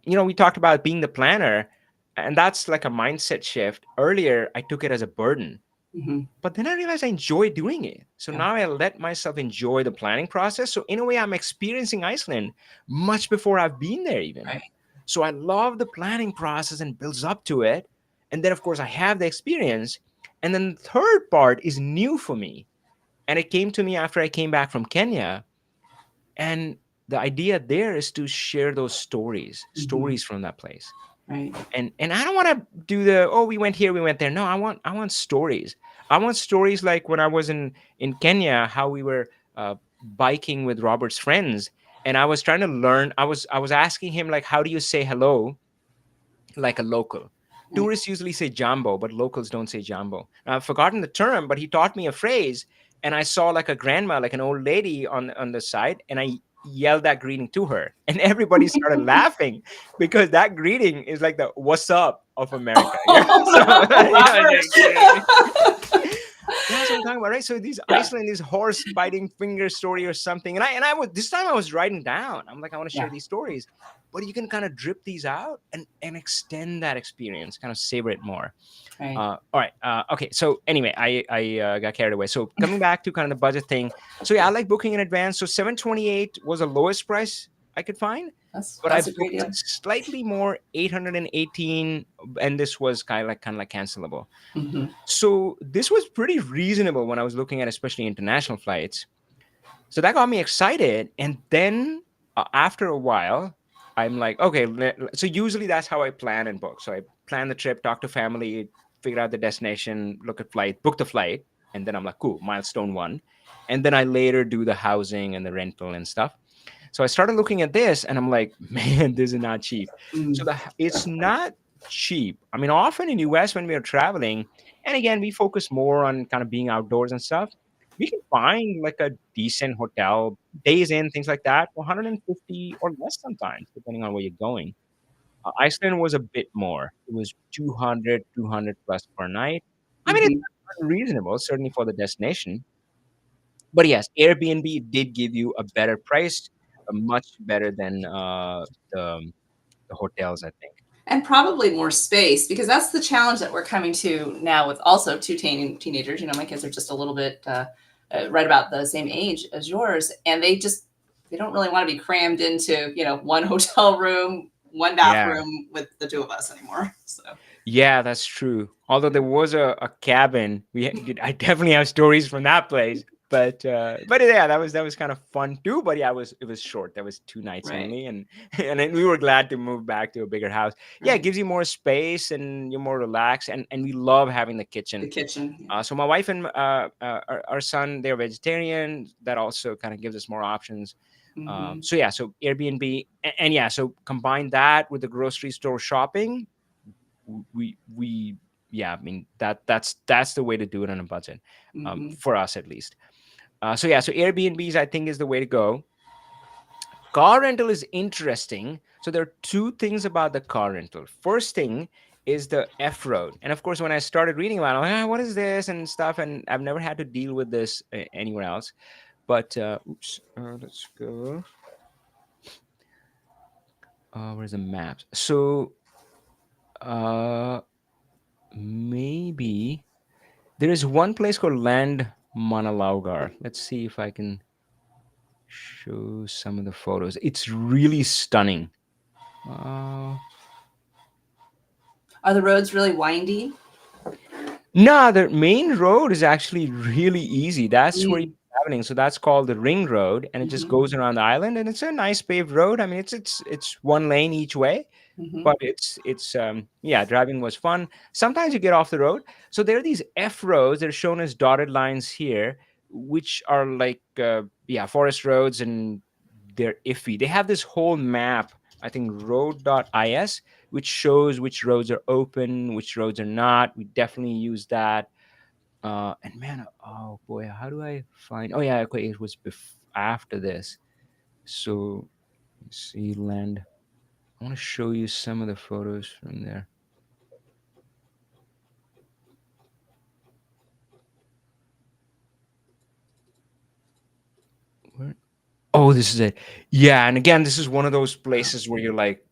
S1: we talked about being the planner, and that's like a mindset shift. Earlier, I took it as a burden,
S2: Mm-hmm.
S1: but then I realized I enjoy doing it. So
S2: Yeah.
S1: now I let myself enjoy the planning process. So in a way, I'm experiencing Iceland much before I've been there, even.
S2: Right.
S1: So I love the planning process and builds up to it. And then, of course, I have the experience. And then the third part is new for me. And it came to me after I came back from Kenya. And the idea there is to share those
S2: Mm-hmm.
S1: stories from that place.
S2: Right.
S1: And I don't want to do the, oh, we went here, we went there. No, I want stories. I want stories like when I was in Kenya, how we were biking with Robert's friends, and I was trying to learn. I was asking him like, how do you say hello like a local?
S2: Right.
S1: Tourists usually say jambo, but locals don't say jambo. Now, I've forgotten the term, but he taught me a phrase, and I saw like a grandma, like an old lady on the side, and I yelled that greeting to her, and everybody started laughing because that greeting is like the "What's up" of America. Yeah, so yeah,
S2: Robert.
S1: that's what I'm talking about, right? So these
S2: Yeah.
S1: Iceland, this horse biting finger story or something, and I was this time I was writing down. I'm like, I want to share
S2: Yeah.
S1: these stories, but you can kind of drip these out and extend that experience, kind of savor it more.
S2: Right.
S1: All right. Okay. So anyway, I got carried away. So coming back to kind of the budget thing. So yeah, I like booking in advance. So 728 was the lowest price I could find, but I
S2: That's a great
S1: booked
S2: deal.
S1: slightly more, 818, and this was kind of like cancelable.
S2: Mm-hmm.
S1: So this was pretty reasonable when I was looking at especially international flights. So that got me excited. And then after a while, I'm like, okay, so usually that's how I plan and book. So I plan the trip, talk to family, figure out the destination, look at flight, book the flight. And then I'm like, cool, milestone one. And then I later do the housing and the rental and stuff. So I started looking at this and I'm like, man, this is not cheap. So
S2: Mm.
S1: it's not cheap. I mean, often in US when we are traveling, and again, we focus more on kind of being outdoors and stuff. We can find like a decent hotel, days in, things like that, for 150 or less sometimes, depending on where you're going. Iceland was a bit more. It was 200 plus per night. I mean, it's
S2: Mm-hmm.
S1: not unreasonable, certainly for the destination. But yes, Airbnb did give you a better price, much better than the hotels, I think.
S2: And probably more space because that's the challenge that we're coming to now with also two teenagers. You know, my kids are just a little bit right about the same age as yours, and they just they don't really want to be crammed into, one hotel room, one
S1: Yeah.
S2: bathroom with the two of us anymore. So,
S1: Yeah, that's true. Although there was a cabin, I definitely have stories from that place. But yeah, that was kind of fun too. But yeah, it was short. That was 2 nights
S2: right,
S1: only, and and then we were glad to move back to a bigger house. Yeah, it
S2: right.
S1: gives you more space and you're more relaxed, and we love having the kitchen.
S2: The kitchen. Yeah.
S1: So my wife and our son, they're vegetarian. That also kind of gives us more options.
S2: Hmm.
S1: So yeah, so Airbnb, and yeah, so combine that with the grocery store shopping. We yeah, I mean that's the way to do it on a budget,
S2: Hmm.
S1: for us at least. So yeah, so Airbnbs I think is the way to go. Car rental is interesting. So there are two things about the car rental. First thing is the F road, and of course when I started reading about it, I'm like, what is this and stuff, and I've never had to deal with this anywhere else. But oops, let's go. Where's the maps? So uh maybe there is one place called Land Manalaugar. Let's see if I can show some of the photos. It's really stunning. Uh,
S2: Are the roads really windy?
S1: nah, the main road is actually really easy. That's where you're
S2: Mm.
S1: traveling. So that's called the Ring Road, and it just
S2: Hmm.
S1: goes around the island, and it's a nice paved road. I mean, it's one lane each way,
S2: Hmm.
S1: but it's yeah, driving was fun. Sometimes you get off the road. So there are these F roads that are shown as dotted lines here, which are like yeah, forest roads, and they're iffy. They have this whole map, I think road.is, which shows which roads are open, which roads are not. We definitely use that. And man, oh boy, how do I find? Oh yeah, okay, it was after this. So let's see, land. I want to show you some of the photos from there. Where? Oh, this is it. Yeah, and again, this is one of those
S2: Wow.
S1: places where you're like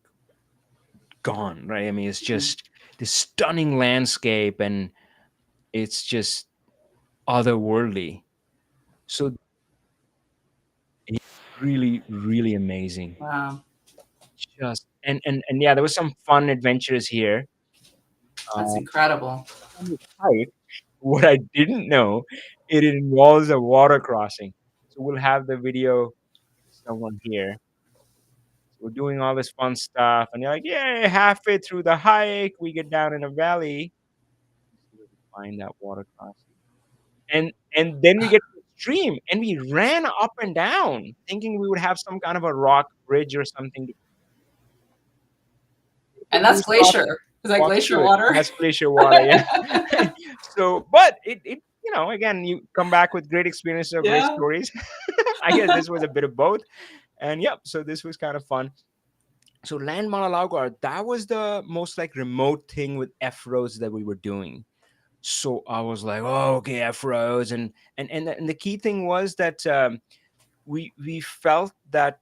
S1: gone, right? I mean, it's
S2: Mhm.
S1: just this stunning landscape, and it's just otherworldly. So it's really, really amazing.
S2: Wow.
S1: Just and yeah, there was some fun adventures here.
S2: That's
S1: Uh,
S2: incredible.
S1: on the site, what I didn't know, it involves a water crossing. So we'll have the video, someone here. So we're doing all this fun stuff, and you're like, "Yay!" Halfway through the hike, we get down in a valley. Let's see if we find that water crossing, and then we get to the stream, and we ran up and down, thinking we would have some kind of a rock bridge or something to
S2: And
S1: do
S2: that's
S1: stop
S2: glacier.
S1: and
S2: Is that
S1: walk
S2: glacier
S1: through it.
S2: water?
S1: That's glacier water, yeah. So, but it again, you come back with great experiences or great
S2: Yeah.
S1: stories. I guess this was a bit of both, and yep. So this was kind of fun. So Land Manalaugar, that was the most like remote thing with F roads that we were doing. So I was like, oh, okay, F roads, and the key thing was that we felt that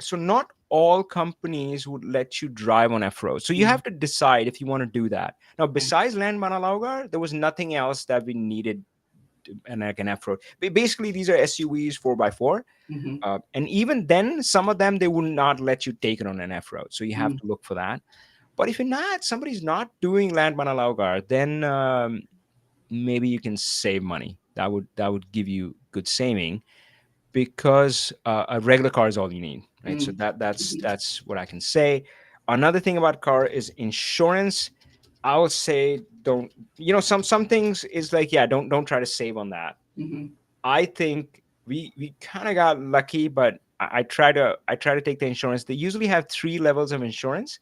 S1: so not all companies would let you drive on F roads. So you
S2: Mhm.
S1: have to decide if you want to do that. Now,
S2: Right.
S1: besides Land Manalaugar, there was nothing else that we needed and like an F road. Basically, these are SUVs 4x4.
S2: Hmm.
S1: And even then, some of them they would not let you take it on an F road. So you have
S2: Mm.
S1: to look for that. But if you're not, somebody's not doing Land Manalaugar, then maybe you can save money. That would give you good saving because a regular car is all you need, right? So
S2: Mm.
S1: that's what I can say. Another thing about car is insurance. I would say don't, some things is like, yeah, don't try to save on that.
S2: Hmm.
S1: I think we kind of got lucky, but I try to take the insurance. They usually have 3 levels of insurance.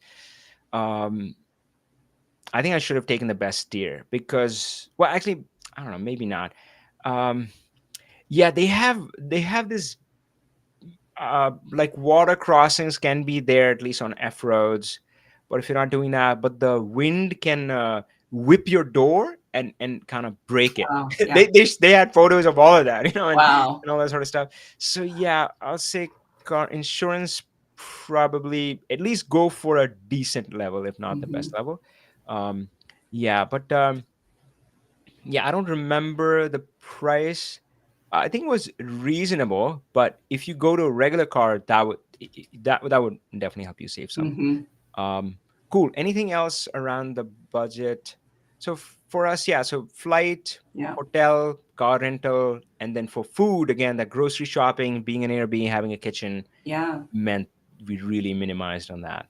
S1: um I think I should have taken the best tier because, well, actually, I don't know, maybe not. um yeah, they have this like water crossings can be there at least on F roads, but if you're not doing that, but the wind can whip your door and kind of break it.
S2: Oh, yeah.
S1: They had photos of all of that,
S2: Wow.
S1: and all that sort of stuff. So yeah, I'll say car insurance, probably at least go for a decent level, if not the best
S2: Hmm.
S1: level. Um, yeah, but yeah, I don't remember the price. I think it was reasonable, but if you go to a regular car, that would definitely help you save some.
S2: Hmm.
S1: Um, cool. Anything else around the budget? So for us, yeah. So flight,
S2: Yeah.
S1: hotel, car rental, and then for food, again, that grocery shopping, being an Airbnb, having a kitchen
S2: Yeah.
S1: meant we really minimized on that.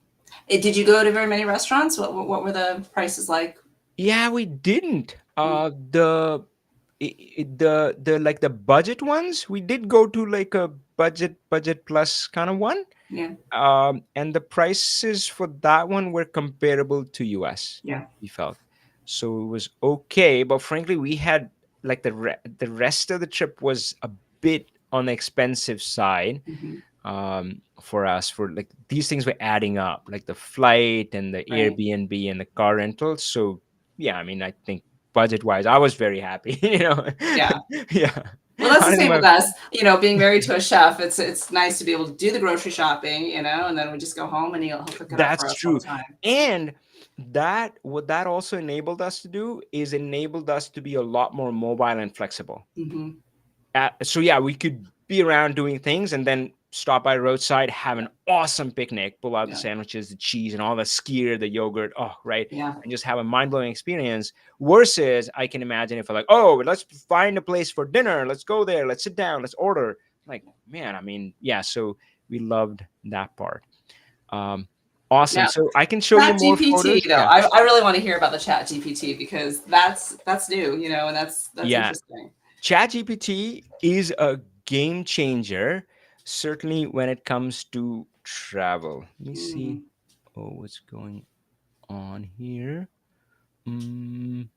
S2: Did you go to very many restaurants? What were the prices like?
S1: Yeah, we didn't.
S2: Mm.
S1: The like the budget ones, we did go to like a budget plus kind of one.
S2: Yeah.
S1: And the prices for that one were comparable to US,
S2: Yeah.
S1: we felt. So it was okay, but frankly, we had like the rest of the trip was a bit on the expensive side,
S2: Hmm.
S1: for us. For like these things were adding up, like the flight and the
S2: Right.
S1: Airbnb and the car rental. So yeah, I mean, I think budget wise, I was very happy.
S2: Yeah.
S1: Yeah.
S2: Well, that's
S1: I
S2: the
S1: don't think
S2: same
S1: my
S2: with us. Being married to a chef, it's nice to be able to do the grocery shopping, and then we just go home and he'll cook it up for
S1: That's
S2: us all
S1: true.
S2: the time.
S1: And that what that also enabled us to do is enabled us to be a lot more mobile and flexible.
S2: Hmm.
S1: So yeah, we could be around doing things and then stop by roadside, have an awesome picnic, pull out the
S2: Yeah.
S1: sandwiches, the cheese, and all the skyr, the yogurt. Oh, right.
S2: Yeah.
S1: And just have a mind blowing experience. Versus, I can imagine if I'm like, oh, let's find a place for dinner. Let's go there. Let's sit down. Let's order. Like, man, I mean, yeah. So we loved that part. Um, awesome.
S2: Yeah.
S1: So I can show you
S2: Chat
S1: more
S2: GPT
S1: photos.
S2: though,
S1: Yeah.
S2: I really want to hear about the Chat GPT because that's new, and that's
S1: Yeah.
S2: interesting.
S1: ChatGPT is a game changer, certainly when it comes to travel. Let me see.
S2: Hmm.
S1: Oh, what's going on here? Mm,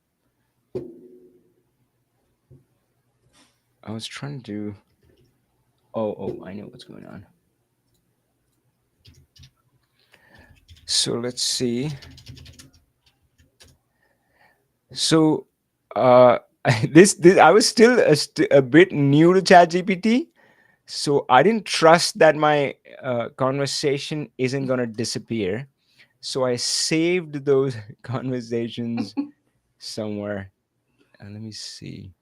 S1: I was trying to do. I know what's going on. So let's see. So, uh, this I was still a bit new to ChatGPT, so I didn't trust that my conversation isn't gonna disappear. So I saved those conversations somewhere. And let me see.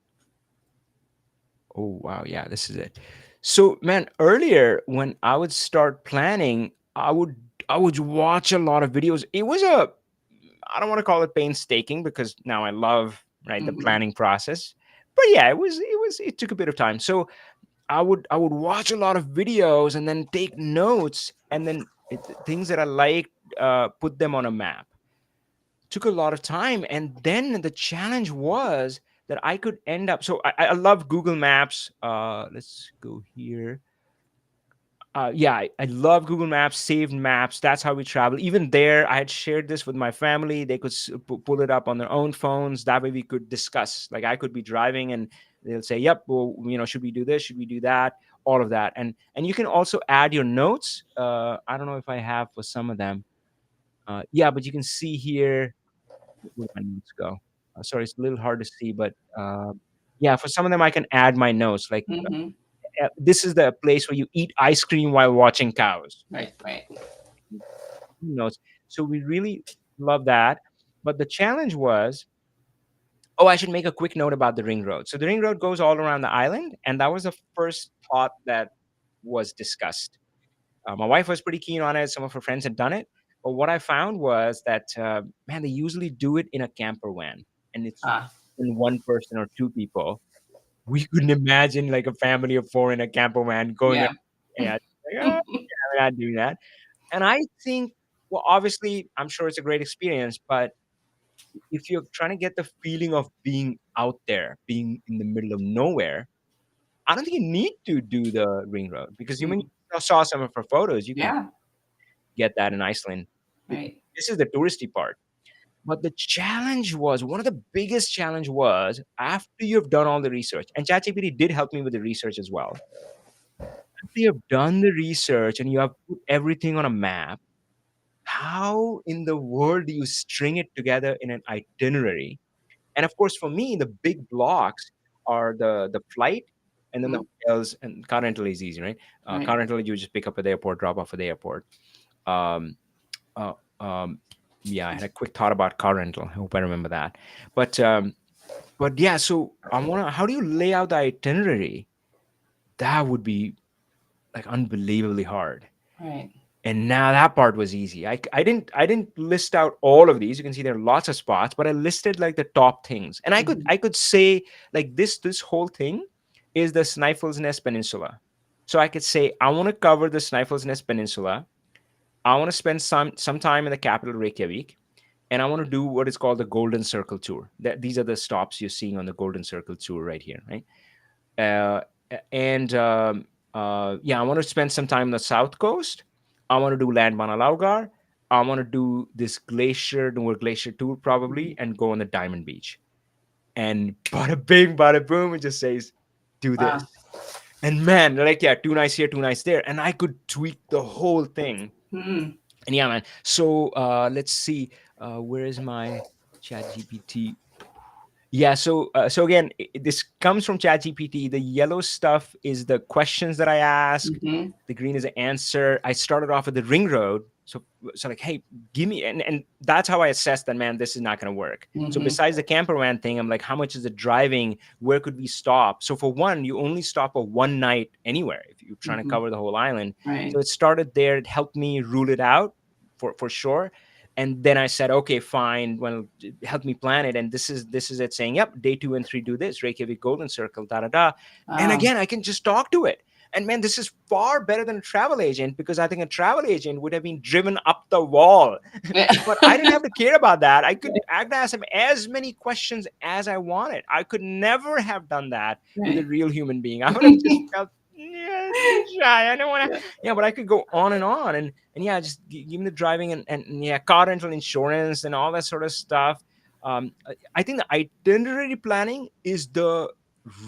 S1: Oh wow, yeah, this is it. So man, earlier when I would start planning, I would watch a lot of videos. It was a I don't want to call it painstaking because now I love right the
S2: Hmm.
S1: planning process. But yeah, it took a bit of time. So I would watch a lot of videos and then take notes and then things that I liked, put them on a map. Took a lot of time, and then the challenge was that I could end up. So I love Google Maps. Let's go here. Yeah, I love Google Maps, saved maps. That's how we travel. Even there, I had shared this with my family. They could pull it up on their own phones. That way, we could discuss. Like I could be driving, and they'll say, "Yep, well, should we do this? Should we do that?" All of that, and you can also add your notes. I don't know if I have for some of them. Yeah, but you can see here where my notes go. Sorry, it's a little hard to see, but yeah, for some of them, I can add my notes. Like
S2: Hmm.
S1: this is the place where you eat ice cream while watching cows. Right?
S2: Right. Right.
S1: Notes. So we really love that. But the challenge was, oh, I should make a quick note about the ring road. So the ring road goes all around the island, and that was the first thought that was discussed. My wife was pretty keen on it. Some of her friends had done it. But what I found was that, man, they usually do it in a camper van, and it's
S2: Ah.
S1: in one person or two people. We couldn't imagine like a family of four in a camper van going
S2: Yeah.
S1: up. Yeah, like, oh, yeah, we're not doing that. And I think, well, obviously, I'm sure it's a great experience, but if you're trying to get the feeling of being out there, being in the middle of nowhere, I don't think you need to do the ring road because you mean
S2: Mm.
S1: you saw some of her photos. You can
S2: Yeah.
S1: get that in Iceland. It-
S2: Right.
S1: This is the touristy part. But the challenge was one of the biggest challenge was after you've done all the research, and ChatGPT did help me with the research as well. After you have done the research and you have put everything on a map, how in the world do you string it together in an itinerary? And of course, for me, the big blocks are the flight and then the
S2: Mm.
S1: hotels, and car rental is easy, right?
S2: Right.
S1: Car rental, you just pick up at the airport, drop off at the airport. Um, uh, um, yeah, I had a quick thought about car rental. I hope I remember that. But yeah, so I wanna. How do you lay out the itinerary? that would be like unbelievably hard.
S2: Right.
S1: And now that part was easy. I didn't list out all of these. You can see there are lots of spots, but I listed like the top things, and
S2: Hmm.
S1: I could say like this whole thing is the Snæfellsnes Nest Peninsula. So I could say I want to cover the Snæfellsnes Nest Peninsula. I want to spend some time in the capital Reykjavik, and I want to do what is called the Golden Circle Tour. These are the stops you're seeing on the Golden Circle Tour right here, right? uh, and yeah, I want to spend some time on the south coast. I want to do Landmana Laugar. I want to do this glacier, Newer Glacier tour probably,
S2: Hmm.
S1: and go on the Diamond Beach. And bada bing, bada boom, it just says, do this.
S2: Wow.
S1: And man, like, yeah, 2 nights here, 2 nights there. And I could tweak the whole thing.
S2: Mm.
S1: And yeah, man. So let's see. Where is my chat GPT? Yeah, so again, this comes from ChatGPT. The yellow stuff is the questions that I ask.
S2: Hmm.
S1: The green is the answer. I started off with the ring road. So like, hey, give me, and that's how I assessed that, man, this is not going to work. So
S2: Hmm.
S1: besides the camper van thing, I'm like, how much is it driving? Where could we stop? So for one, you only stop a one night anywhere if you're trying to
S2: Hmm.
S1: cover the whole island. So
S2: Right.
S1: it started there. It helped me rule it out for sure. And then I said, okay, fine, well, help me plan it. And this is it saying, yep, day 2 and 3 do this, Reykjavik Golden Circle, da da da. And
S2: Wow.
S1: again, I can just talk to it. And man, this is far better than a travel agent, because I think a travel agent would have been driven up the wall.
S2: Yeah.
S1: But I didn't have to care about that. I could ask him as many questions as I wanted. I could never have done that with a
S2: Right.
S1: real human being. I would have just felt, yeah, too shy. I don't want to.
S2: Yeah.
S1: Yeah, but I could go on and on, and yeah, just give me the driving and yeah, car rental insurance and all that sort of stuff. I think the itinerary planning is the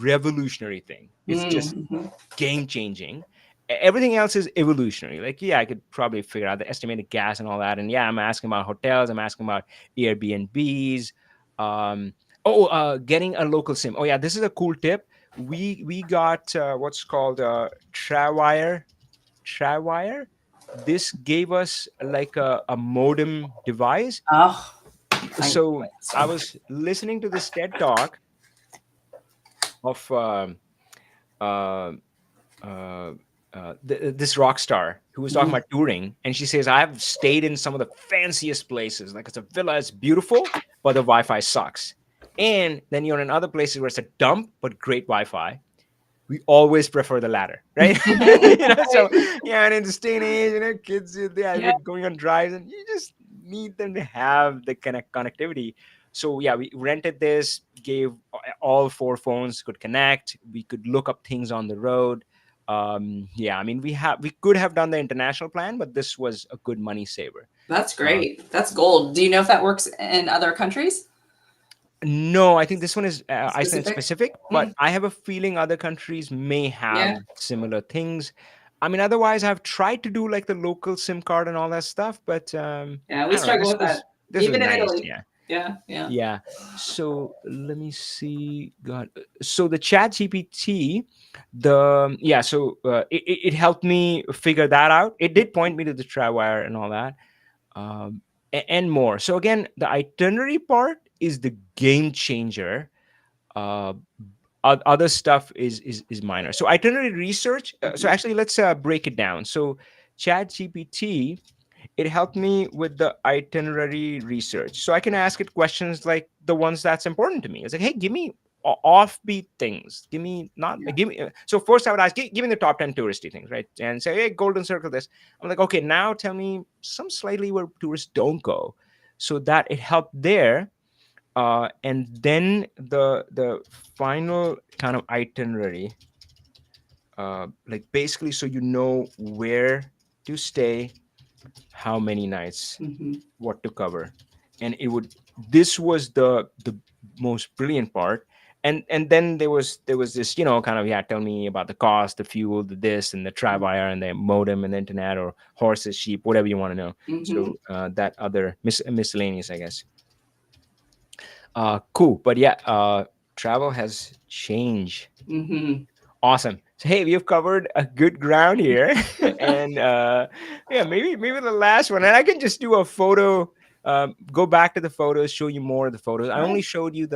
S1: revolutionary thing. It's just
S2: Mm-hmm.
S1: game changing. Everything else is evolutionary. Like, yeah, I could probably figure out the estimated gas and all that. And yeah, I'm asking about hotels. I'm asking about Airbnbs. Um, getting a local sim. Oh yeah, this is a cool tip. We got what's called Trawire. Trawire. This gave us like a modem device.
S2: Oh, I
S1: So
S2: like
S1: I
S2: so.
S1: was listening to this TED talk of uh, uh, this rock star who was talking
S2: Mhm.
S1: about touring, and she says, "I've stayed in some of the fanciest places. Like, it's a villa, it's beautiful, but the Wi-Fi sucks. And then you're in other places where it's a dump but great Wi-Fi. We always prefer the latter, right? So
S2: Right.
S1: yeah, and in this day and age, kids, yeah,
S2: Yeah,
S1: we're going on drives, and you just need them to have the connectivity. So yeah, we rented this, gave all four phones could connect. We could look up things on the road. Yeah, I mean, we could have done the international plan, but this was a good money saver.
S2: that's
S1: Uh,
S2: great. That's gold. Do you know if that works in other countries
S1: No, I think this one is Iceland
S2: specific?
S1: specific, but
S2: Mm,
S1: I have a feeling other countries may have
S2: yeah.
S1: similar things. I mean, otherwise, I've tried to do like the local SIM card and all that stuff, but
S2: Yeah, we
S1: I don't know.
S2: struggle
S1: This
S2: with
S1: was
S2: that.
S1: this was
S2: Even in
S1: nice.
S2: Italy.
S1: Yeah,
S2: Yeah, yeah.
S1: yeah. So let me see. God, so the Chat GPT, the yeah. So it helped me figure that out. It did point me to the Trywire and all that, and more. So again, the itinerary part is the game changer. uh, Other stuff is minor. So itinerary research. So
S2: Mhm.
S1: actually, let's break it down. So Chat GPT, it helped me with the itinerary research. So I can ask it questions like the ones that's important to me. It's like, hey, give me offbeat things. Give me not
S2: Yeah.
S1: give me. So first, I would ask, give me the top 10 touristy things, right? And say, hey, Golden Circle this. I'm like, okay, now tell me some slightly where tourists don't go, so that it helped there. And then the final kind of itinerary, like basically, so you know where to stay, how many nights,
S2: Mhm.
S1: what to cover, and it would. This was the most brilliant part. And then there was this, kind of, yeah, tell me about the cost, the fuel, the this, and the Travire, and the modem, and the internet, or horses, sheep, whatever you want to know.
S2: Mhm.
S1: So that other miscellaneous, I guess. Cool. But yeah, travel has changed.
S2: Mhm.
S1: Awesome. So hey, we've covered a good ground here, and yeah, maybe the last one, and I can just do a photo. Go back to the photos, show you more of the photos. I
S2: All
S1: only
S2: right.
S1: showed you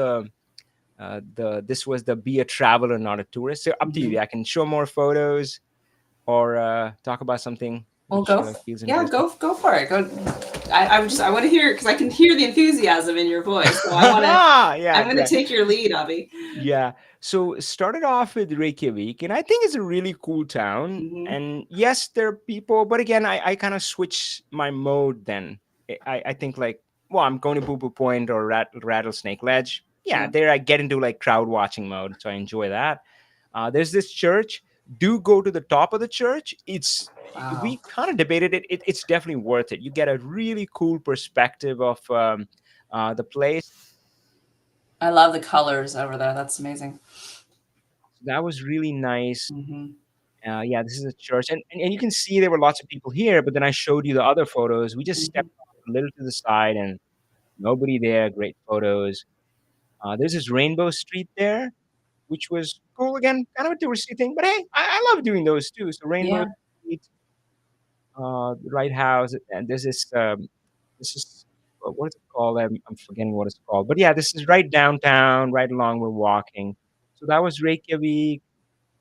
S1: The this was the be a traveler, not a tourist. So up to
S2: Hmm.
S1: you. I can show more photos or talk about something
S2: Well,
S1: which feels
S2: yeah,
S1: interesting.
S2: go for it. Go. I want to hear because I can hear the enthusiasm in your voice. So
S1: Yeah,
S2: I'm going to
S1: great.
S2: take your lead, Abby.
S1: Yeah. So started off with Reykjavik, and I think it's a really cool town.
S2: Hmm.
S1: And yes, there are people, but again, I kind of switch my mode then. I think like, well, I'm going to Boo Boo Point or Rattlesnake Ledge. Yeah,
S2: Yeah.
S1: there I get into like crowd watching mode, so I enjoy that. There's this church. Do go to the top of the church.
S2: Wow.
S1: We kind of debated it. It's definitely worth it. You get a really cool perspective of the place.
S2: I love the colors over there. That's amazing.
S1: That was really nice.
S2: Hmm.
S1: Yeah, this is a church, and you can see there were lots of people here. But then I showed you the other photos. We just
S2: Hmm.
S1: stepped off a little to the side, and nobody there. Great photos. There's this Rainbow Street there, which was cool. Again, kind of a touristy thing, but hey, I love doing those too. So Rainbow
S2: Yeah.
S1: Street, the Right House, and this is what is it called? I'm forgetting what it's called. But yeah, this is right downtown, right along we're walking. So that was Reykjavik.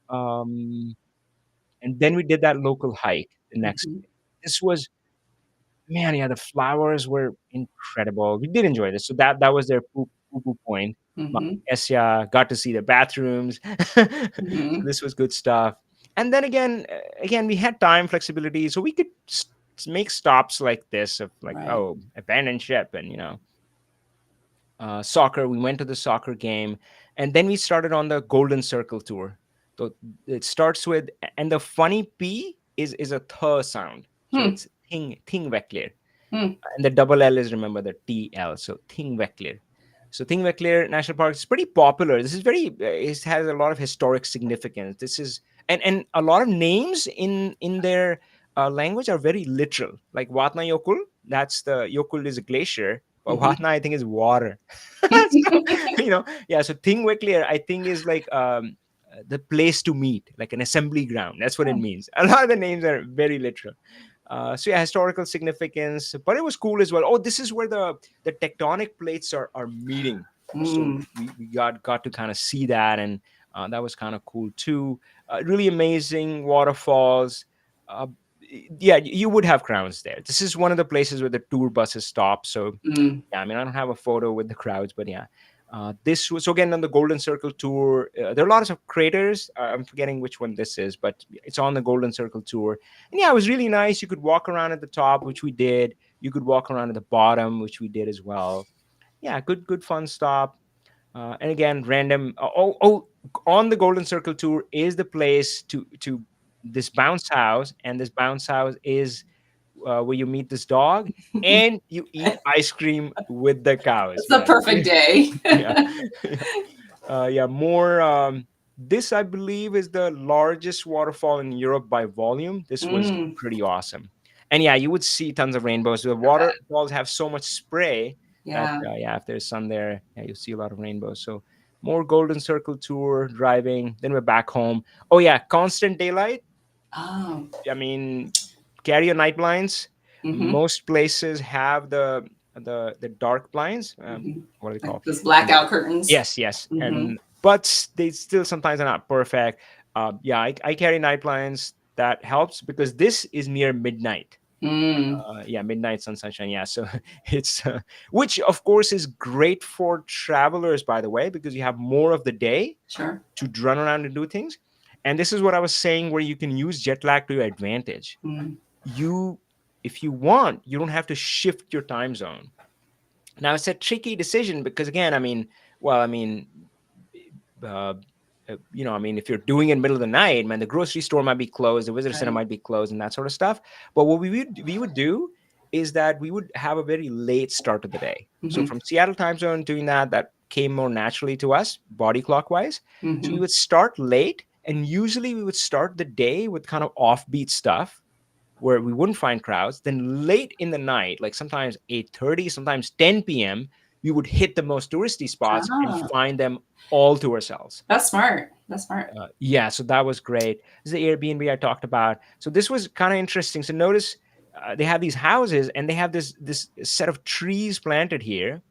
S1: Um, and then we did that local hike the next
S2: Hmm.
S1: day. This was, man, yeah, the flowers were incredible. We did enjoy this. So that was their poo point.
S2: Hmm.
S1: Esya got to see the bathrooms. So
S2: Hmm.
S1: this was good stuff. And then again, we had time flexibility, so we could make stops like this of like,
S2: Right.
S1: oh, abandoned ship, and soccer. We went to the soccer game, and then we started on the Golden Circle tour. So it starts with, and the funny P is a th sound, so
S2: Hmm.
S1: it's Thingvellir,
S2: Hmm.
S1: and the double L is, remember, the TL, so Thingvellir. So Thingvellir National Park is pretty popular. This is very it has a lot of historic significance. This is and a lot of names in their language are very literal. Like Vatna Jökull, that's the Jökull is a glacier, but
S2: Hmm.
S1: Vatna I think is water. So, yeah. So Thingvellir I think is like the place to meet, like an assembly ground. That's what it means. A lot of the names are very literal. So yeah, historical significance, but it was cool as well. Oh, this is where the tectonic plates are meeting. So
S2: Mm.
S1: we got to kind of see that, and that was kind of cool too. Really amazing waterfalls. Uh, yeah, you would have crowds there. This is one of the places where the tour buses stop. So
S2: Mm.
S1: yeah, I mean, I don't have a photo with the crowds, but yeah. This was, so again, on the Golden Circle tour. There are lots of craters. I'm forgetting which one this is, but it's on the Golden Circle tour. And yeah, it was really nice. You could walk around at the top, which we did. You could walk around at the bottom, which we did as well. Yeah, good fun stop. And again, random. On the Golden Circle tour is the place to this bounce house, and this bounce house is where you meet this dog and you eat ice cream with the cows,
S2: It's the
S1: man.
S2: perfect day.
S1: Yeah. Yeah. Yeah, more. This, I believe, is the largest waterfall in Europe by volume. This was
S2: Mm.
S1: pretty awesome. And yeah, you would see tons of rainbows. The
S2: I bet.
S1: waterfalls have so much spray that,
S2: Yeah.
S1: yeah, if there's sun there, yeah, you'll see a lot of rainbows. So more Golden Circle tour, driving. Then we're back home. Oh, yeah, constant daylight.
S2: Oh.
S1: I mean, carry your night blinds.
S2: Mm-hmm.
S1: Most places have the dark blinds.
S2: Mm-hmm.
S1: What are they
S2: Like
S1: called?
S2: those
S1: And
S2: blackout curtains.
S1: yes,
S2: Mm-hmm.
S1: and but they still sometimes are not perfect. Yeah, I carry night blinds. That helps because this is near midnight.
S2: Mm.
S1: Yeah, midnight sun sunshine. Yeah, so it's which of course is great for travelers, by the way, because you have more of the day
S2: Sure.
S1: to run around and do things. And this is what I was saying, where you can use jet lag to your advantage.
S2: Mm.
S1: You, if you want, you don't have to shift your time zone. Now it's a tricky decision because, again, I mean, well, I mean, uh, I mean, if you're doing it in the middle of the night, man, the grocery store might be closed, the visitor center
S2: Right.
S1: might be closed, and that sort of stuff. But what we would do is that we would have a very late start to the day. So
S2: Mm-hmm.
S1: from Seattle time zone, doing that came more naturally to us, body clockwise. So we
S2: Mm-hmm.
S1: would start late, and usually we would start the day with kind of offbeat stuff where we wouldn't find crowds. Then late in the night, like sometimes 8:30, sometimes 10 p.m., we would hit the most touristy spots and
S2: Ah,
S1: find them all to ourselves.
S2: that's smart. That's smart.
S1: Yeah, so that was great. This is the Airbnb I talked about. So this was kind of interesting. So notice they have these houses and they have this set of trees planted here.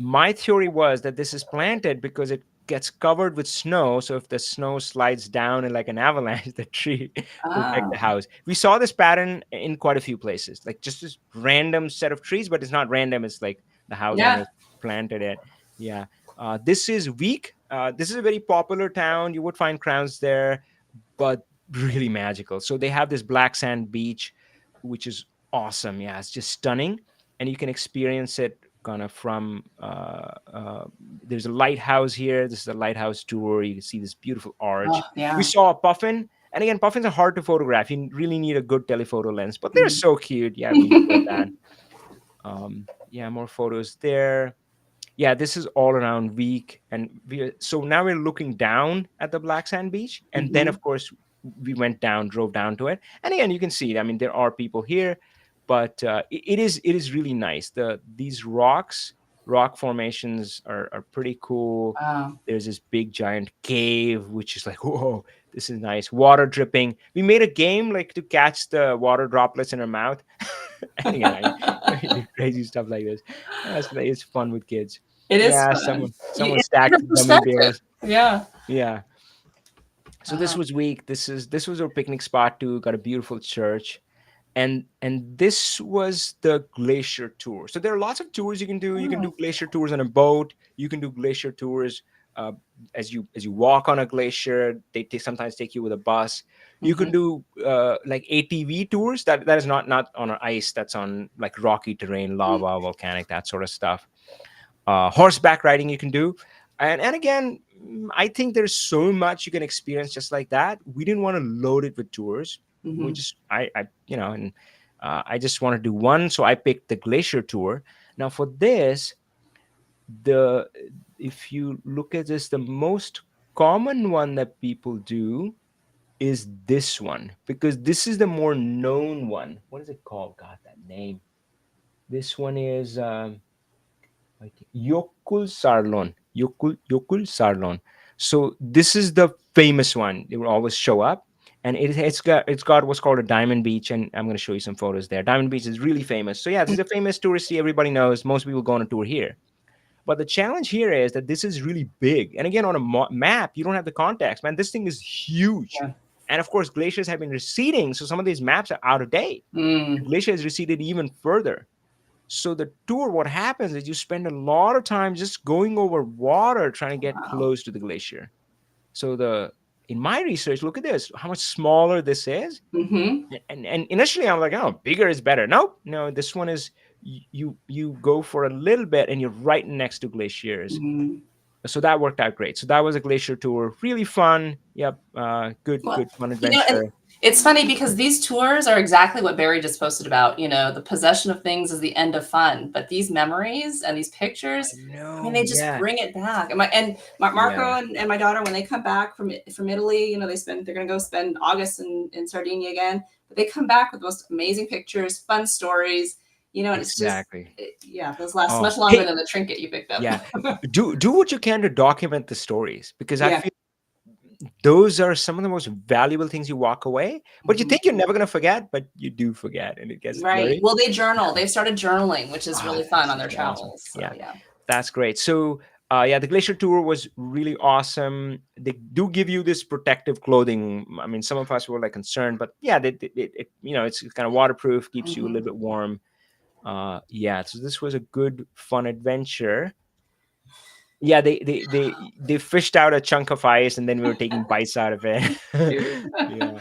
S1: My theory was that this is planted because it gets covered with snow. So if the snow slides down in like an avalanche, the tree protect the
S2: Ah,
S1: house. We saw this pattern in quite a few places, like just this random set of trees, but it's not random. It's like the house
S2: yeah.
S1: owners planted it. Yeah. This is weak. This is a very popular town. You would find crowds there, but really magical. So they have this black sand beach, which is awesome. Yeah, it's just stunning, and you can experience it kind of from. There's a lighthouse here. This is a lighthouse tour. You can see this beautiful
S2: Oh,
S1: arch. We
S2: yeah.
S1: saw a puffin, and again, puffins are hard to photograph. You really need a good telephoto lens, but they're
S2: Mhm.
S1: so cute. Yeah, we enjoyed that. Yeah, more photos there. Yeah, this is all around week, and so now we're looking down at the black sand beach, and then
S2: Mhm.
S1: of course we went down, drove down to it, and again you can see, I mean, there are people here, but it is really nice. These rock formations are pretty cool.
S2: Wow.
S1: There's this big giant cave, which is like, whoa, this is nice. Water dripping. We made a game like to catch the water droplets in our mouth. And again, I do crazy stuff like this. It's fun with kids.
S2: It is
S1: Yeah,
S2: fun.
S1: someone
S2: It's a
S1: stacked
S2: different
S1: gummy
S2: perspective.
S1: bears.
S2: Yeah.
S1: Yeah. So this
S2: Wow.
S1: was week. This was our picnic spot too. Got a beautiful church, and this was the glacier tour. So there are lots of tours you can do. You can do
S2: Oh.
S1: glacier tours on a boat. You can do glacier tours uh, as you walk on a glacier. They sometimes take you with a bus. You can
S2: Mhm.
S1: do like ATV tours. That is not on ice. That's on like rocky terrain,
S2: Mm.
S1: lava, volcanic, that sort of stuff. Horseback riding you can do, and again, I think there's so much you can experience just like that. We didn't want to load it with tours. We
S2: Mhm.
S1: just I and I just want to do one, so I picked the glacier tour. Now for this, the if you look at this, the most common one that people do is this one, because this is the more known one. What is it called? God, that name. This one is I think Yokul Sarlon. Yokul Sarlon. So this is the famous one. It will always show up, and it's got what's called a diamond beach, and I'm going to show you some photos there. Diamond Beach is really famous. So yeah, this is a famous touristy. Everybody knows. Most people go on a tour here. But the challenge here is that this is really big. And again, on a map, you don't have the context, man. This thing is huge.
S2: Yeah.
S1: And of course, glaciers have been receding, so some of these maps are out of date. The
S2: Mm.
S1: glacier has receded even further. So the tour, what happens is you spend a lot of time just going over water trying to get
S2: Wow.
S1: close to the glacier. So the in my research, look at this, how much smaller this is.
S2: Mhm.
S1: And initially I'm like, oh, bigger is better. No, this one is you go for a little bit and you're right next to glaciers.
S2: Mhm.
S1: So that worked out great. So that was a glacier tour, really fun. Yep,
S2: Well,
S1: good fun
S2: and
S1: adventure.
S2: it's funny because these tours are exactly what Barry just posted about. The possession of things is the end of fun, but these memories and these
S1: I
S2: pictures, I mean,
S1: know,
S2: they just
S1: yeah,
S2: bring it back. And
S1: yeah,
S2: Marco and my daughter, when they come back from Italy, they're gonna go spend August in Sardinia again, but they come back with the most amazing pictures, fun stories. And it's just,
S1: exactly.
S2: yeah, those last
S1: Oh,
S2: much longer
S1: hey,
S2: than the trinket you picked up.
S1: yeah, do what you can to document the stories, because I
S2: Yeah.
S1: feel those are some of the most valuable things you walk away, but you
S2: Mhm.
S1: think you're never going to forget, but you do forget, and it gets
S2: Right.
S1: blurry.
S2: Well, they journal. They've started journaling, which is
S1: Ah,
S2: really fun
S1: that's
S2: on their
S1: just awesome.
S2: travels. So
S1: Yeah,
S2: yeah.
S1: that's great. So yeah, the glacier tour was really awesome. They do give you this protective clothing. I mean, some of us were like concerned, but yeah, it's kind of waterproof, keeps you a
S2: Mhm.
S1: little bit warm. Yeah, so this was a good fun adventure. Yeah, they fished out a chunk of ice, and then we were taking bites out of it.
S2: Cute.
S1: Yeah,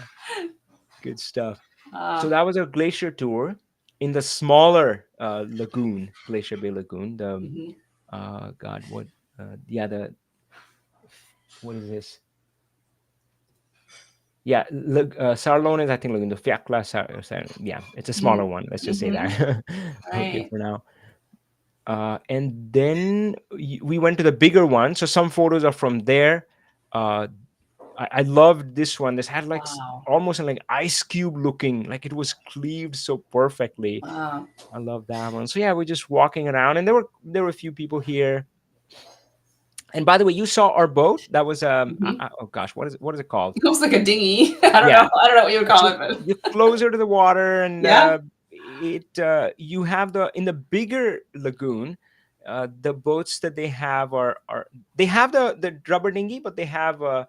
S1: good stuff. So
S2: Uh,
S1: that was a glacier tour in the smaller lagoon, Glacier Bay Lagoon. The
S2: mhm.
S1: God, yeah, the what is this? Yeah, Sarlon is, I think, lagoon. The Fiacla, yeah, it's a
S2: Mhm.
S1: smaller one. Let's just say
S2: Mhm.
S1: that. Okay,
S2: Right.
S1: for now. And then we went to the bigger one. So some photos are from there. Uh, I loved this one. This had like
S2: Wow.
S1: almost like ice cube looking, like it was cleaved so perfectly.
S2: Wow.
S1: I love that one. So yeah, we're just walking around, and there were a few people here. And by the way, you saw our boat. That was
S2: Mhm.
S1: oh gosh, what is it called?
S2: It looks like a dinghy. I don't
S1: Yeah.
S2: know. I don't know what you would call
S1: So
S2: it, but
S1: you're closer to the water, and
S2: yeah.
S1: it you have the in the bigger lagoon. The boats that they have are they have the rubber dinghy, but they have
S2: Hmm.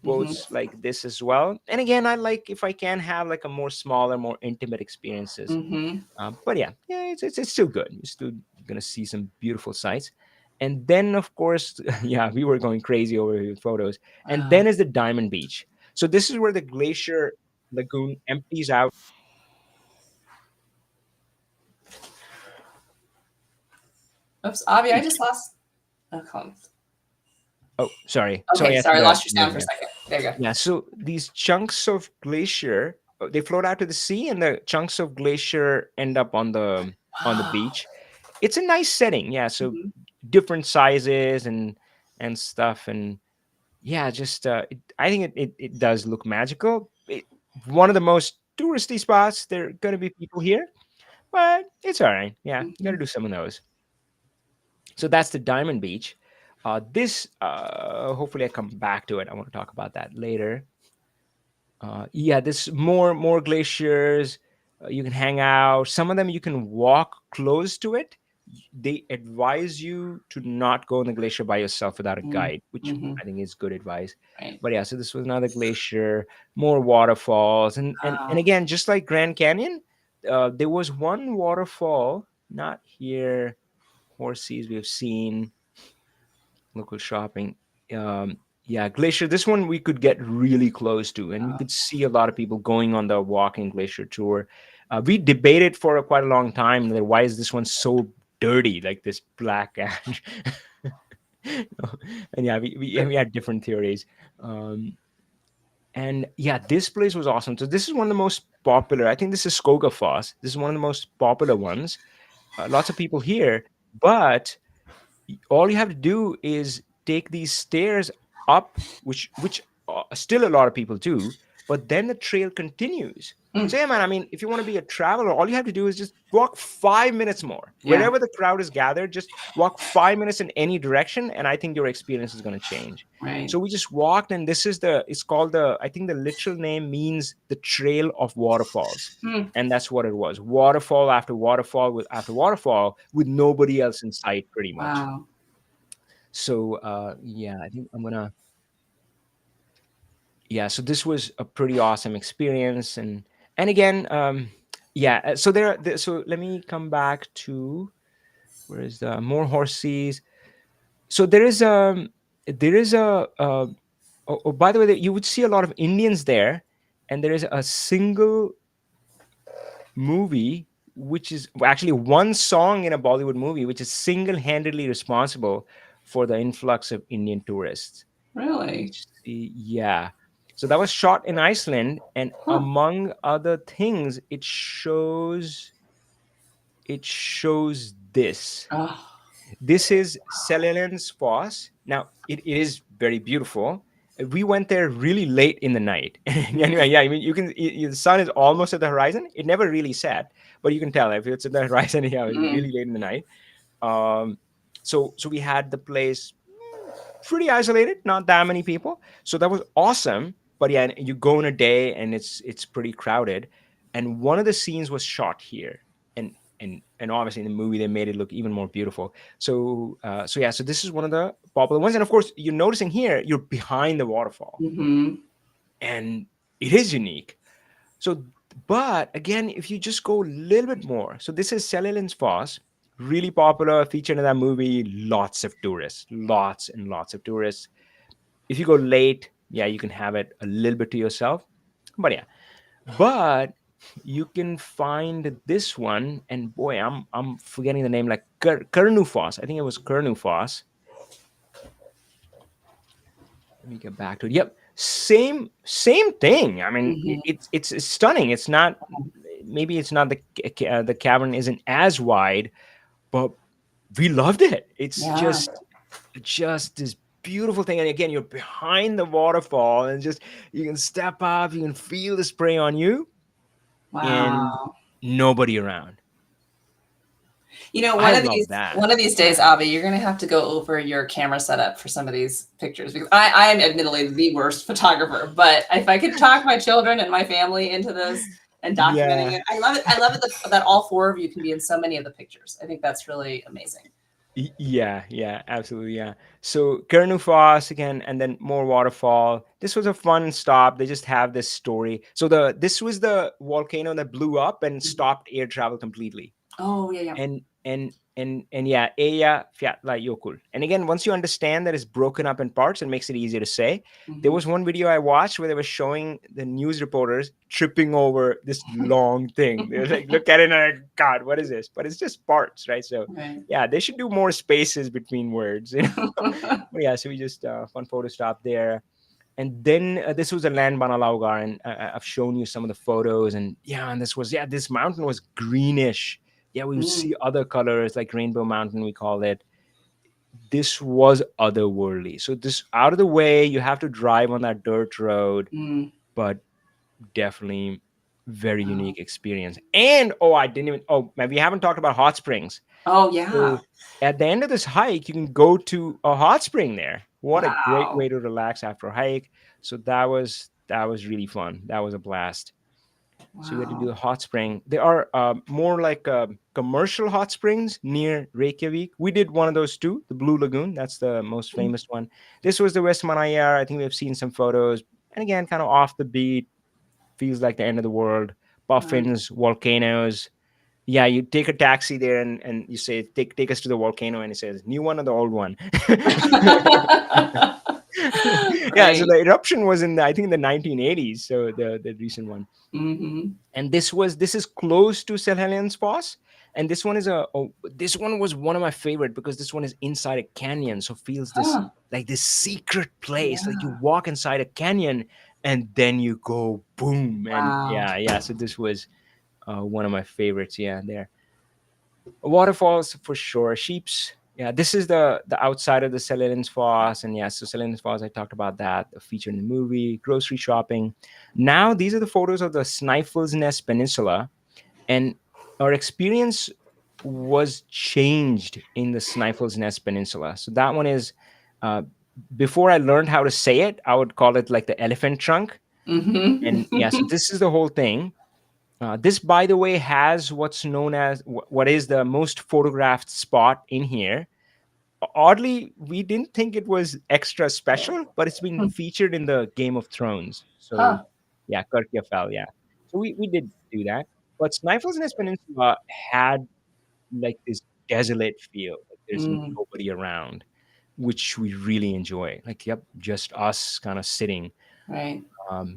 S1: boats like this as well. And again, I like if I can have like a more smaller, more intimate experiences.
S2: Hmm.
S1: But yeah, yeah, it's still good. You're still gonna see some beautiful sights. And then of course, yeah, we were going crazy over here with photos. And
S2: Wow.
S1: then is the Diamond Beach. So this is where the glacier lagoon empties out.
S2: Oops, Avi, I
S1: Beach.
S2: just lost. Oh,
S1: Oh, sorry,
S2: okay,
S1: sorry, I think
S2: sorry,
S1: the
S2: lost your sound for a
S1: movement.
S2: second. There you go.
S1: Yeah, so these chunks of glacier, they float out to the sea, and the chunks of glacier end up on the
S2: Wow.
S1: beach. It's a nice setting, yeah. So
S2: Hmm.
S1: different sizes and stuff, and yeah, just I think it does look magical. One of the most touristy spots. There are gonna be people here, but it's all right. Yeah, you got to
S2: Hmm.
S1: do some of those. So that's the Diamond Beach. This hopefully I come back to it. I want to talk about that later. Yeah, there's more glaciers. You can hang out. Some of them you can walk close to it. They advise you to not go on the glacier by yourself without a guide, which
S2: Hmm.
S1: I think is good advice.
S2: Right.
S1: But yeah, so this was another glacier, more waterfalls, and
S2: Wow.
S1: again, just like Grand Canyon, there was one waterfall, not here. Horses we've seen, local shopping. Yeah, glacier. This one we could get really close to, and we
S2: Wow.
S1: could see a lot of people going on the walking glacier tour. We debated for quite a long time that why is this one so dirty, like this black ash. And yeah, we had different theories. Um, and yeah, this place was awesome. So this is one of the most popular. I think this is Skogafoss. This is one of the most popular ones. Lots of people here, but all you have to do is take these stairs up, which still a lot of people do, but then the trail continues.
S2: Mm.
S1: So yeah, man, I mean, if you want to be a traveler, all you have to do is just walk 5 minutes more
S2: Yeah.
S1: wherever the crowd is gathered. Just walk 5 minutes in any direction, and I think your experience is going to change.
S2: Right.
S1: So we just walked, and this is the it's called the I think the literal name means the trail of waterfalls,
S2: Mm.
S1: and that's what it was, waterfall after waterfall with after waterfall with nobody else in sight pretty much.
S2: Wow.
S1: So yeah, I think I'm gonna yeah. So this was a pretty awesome experience, and again, yeah. So so let me come back to where is the more horses. So there is oh, by the way, you would see a lot of Indians there, and there is a single movie which is well, actually one song in a Bollywood movie which is single-handedly responsible for the influx of Indian tourists. Let me
S2: Really?
S1: see. Yeah. So that was shot in Iceland, and
S2: Huh.
S1: among other things, it shows this.
S2: Oh.
S1: This is Selelens Foss. Now it is very beautiful. We went there really late in the night. Anyway, yeah, I mean the sun is almost at the horizon. It never really set, but you can tell if it's at the horizon. Yeah, it's
S2: Mm.
S1: really late in the night. Um, so we had the place pretty isolated, not that many people. So that was awesome. But yeah, you go in a day and it's pretty crowded. And one of the scenes was shot here, and obviously in the movie they made it look even more beautiful. So yeah, so this is one of the popular ones, and of course you're noticing here you're behind the waterfall,
S2: Hmm.
S1: and it is unique. So, but again, if you just go a little bit more, so this is Selilins Foss, really popular, featured in that movie. Lots of tourists, lots and lots of tourists. If you go late, yeah, you can have it a little bit to yourself. But yeah, but you can find this one, and boy, I'm forgetting the name, like Kernu Foss. I think it was Kernu Foss. Let me get back to it. Yep, same thing. I mean,
S2: Hmm.
S1: it's stunning. It's not, maybe it's not the cavern isn't as wide, but we loved it. It's
S2: Yeah.
S1: just this beautiful thing. And again, you're behind the waterfall, and just you can step up, you can feel the spray on you, and
S2: Wow.
S1: nobody around.
S2: You know,
S1: I love that.
S2: one of these days, Avi, you're going to have to go over your camera setup for some of these pictures because I am admittedly the worst photographer. But if I could talk my children and my family into this and documenting
S1: Yeah.
S2: it, I love it. I love it that all four of you can be in so many of the pictures. I think that's really amazing.
S1: Yeah, yeah, absolutely, yeah. So Kernufoss again, and then more waterfall. This was a fun stop. They just have this story. So this was the volcano that blew up and stopped air travel completely.
S2: Oh, yeah, yeah.
S1: And yeah, Eya Fiatla Yokul. And again, once you understand that it's broken up in parts, it makes it easier to say. There
S2: Hmm.
S1: was one video I watched where they were showing the news reporters tripping over this long thing. They were like, look at it and like, God, what is this? But it's just parts, right? So
S2: Right.
S1: yeah, they should do more spaces between words. But yeah, so we just fun photo stop there. And then this was a land Banalaugar, and I've shown you some of the photos. And yeah, and this mountain was greenish. Yeah, we would
S2: Mm,
S1: see other colors like Rainbow Mountain, we call it. This was otherworldly. So this out of the way, you have to drive on that dirt road,
S2: mm.
S1: but definitely very
S2: Oh.
S1: unique experience. And oh, I didn't even man, we haven't talked about hot springs.
S2: Oh, yeah.
S1: So at the end of this hike, you can go to a hot spring there. What a great
S2: Wow.
S1: way to relax after a hike. So that was really fun. That was a blast. So we had to do
S2: Wow.
S1: a hot spring. There are more like commercial hot springs near Reykjavik. We did one of those too, the Blue Lagoon. That's the most
S2: Mm,
S1: famous one. This was the Westmannaeyjar. I think we've seen some photos. And again, kind of off the beat, feels like the end of the world.
S2: right.
S1: Puffins, volcanoes. Yeah, you take a taxi there and you say, take us to the volcano, and it says, new one or the old one? Yeah, so
S2: Right.
S1: the eruption was in I think in the 1980s, so the recent one.
S2: Hmm.
S1: And this is close to Selhelionsfoss, and this one was one of my favorite because this one is inside a canyon, so feels this
S2: Huh.
S1: like this secret place, like you
S2: Yeah.
S1: walk inside a canyon and then you go boom. And
S2: Wow.
S1: yeah, yeah, so this was one of my favorites. Yeah, there. Waterfalls for sure. Sheeps. Yeah, this is the outside of the Selenians Falls, and yeah, so Selenians Falls. I talked about that. Featured in the movie. Grocery shopping. Now these are the photos of the Snæfellsnes Nest Peninsula, and our experience was changed in the Snæfellsnes Nest Peninsula. So that one is. Uh, Before I learned how to say it, I would call it like the elephant trunk. And yeah, so
S2: Hmm.
S1: this is the whole thing. This, by the way, has what's known as what is the most photographed spot in here. Oddly, we didn't think it was extra special, but it's been featured in the Game of Thrones. So,
S2: Huh.
S1: yeah, Kirkjafell, yeah. So we did do that. But Snæfellsnes Peninsula had like this desolate feel, like there's
S2: Mm,
S1: nobody around, which we really enjoy. Like, yep, just us kind of sitting.
S2: right.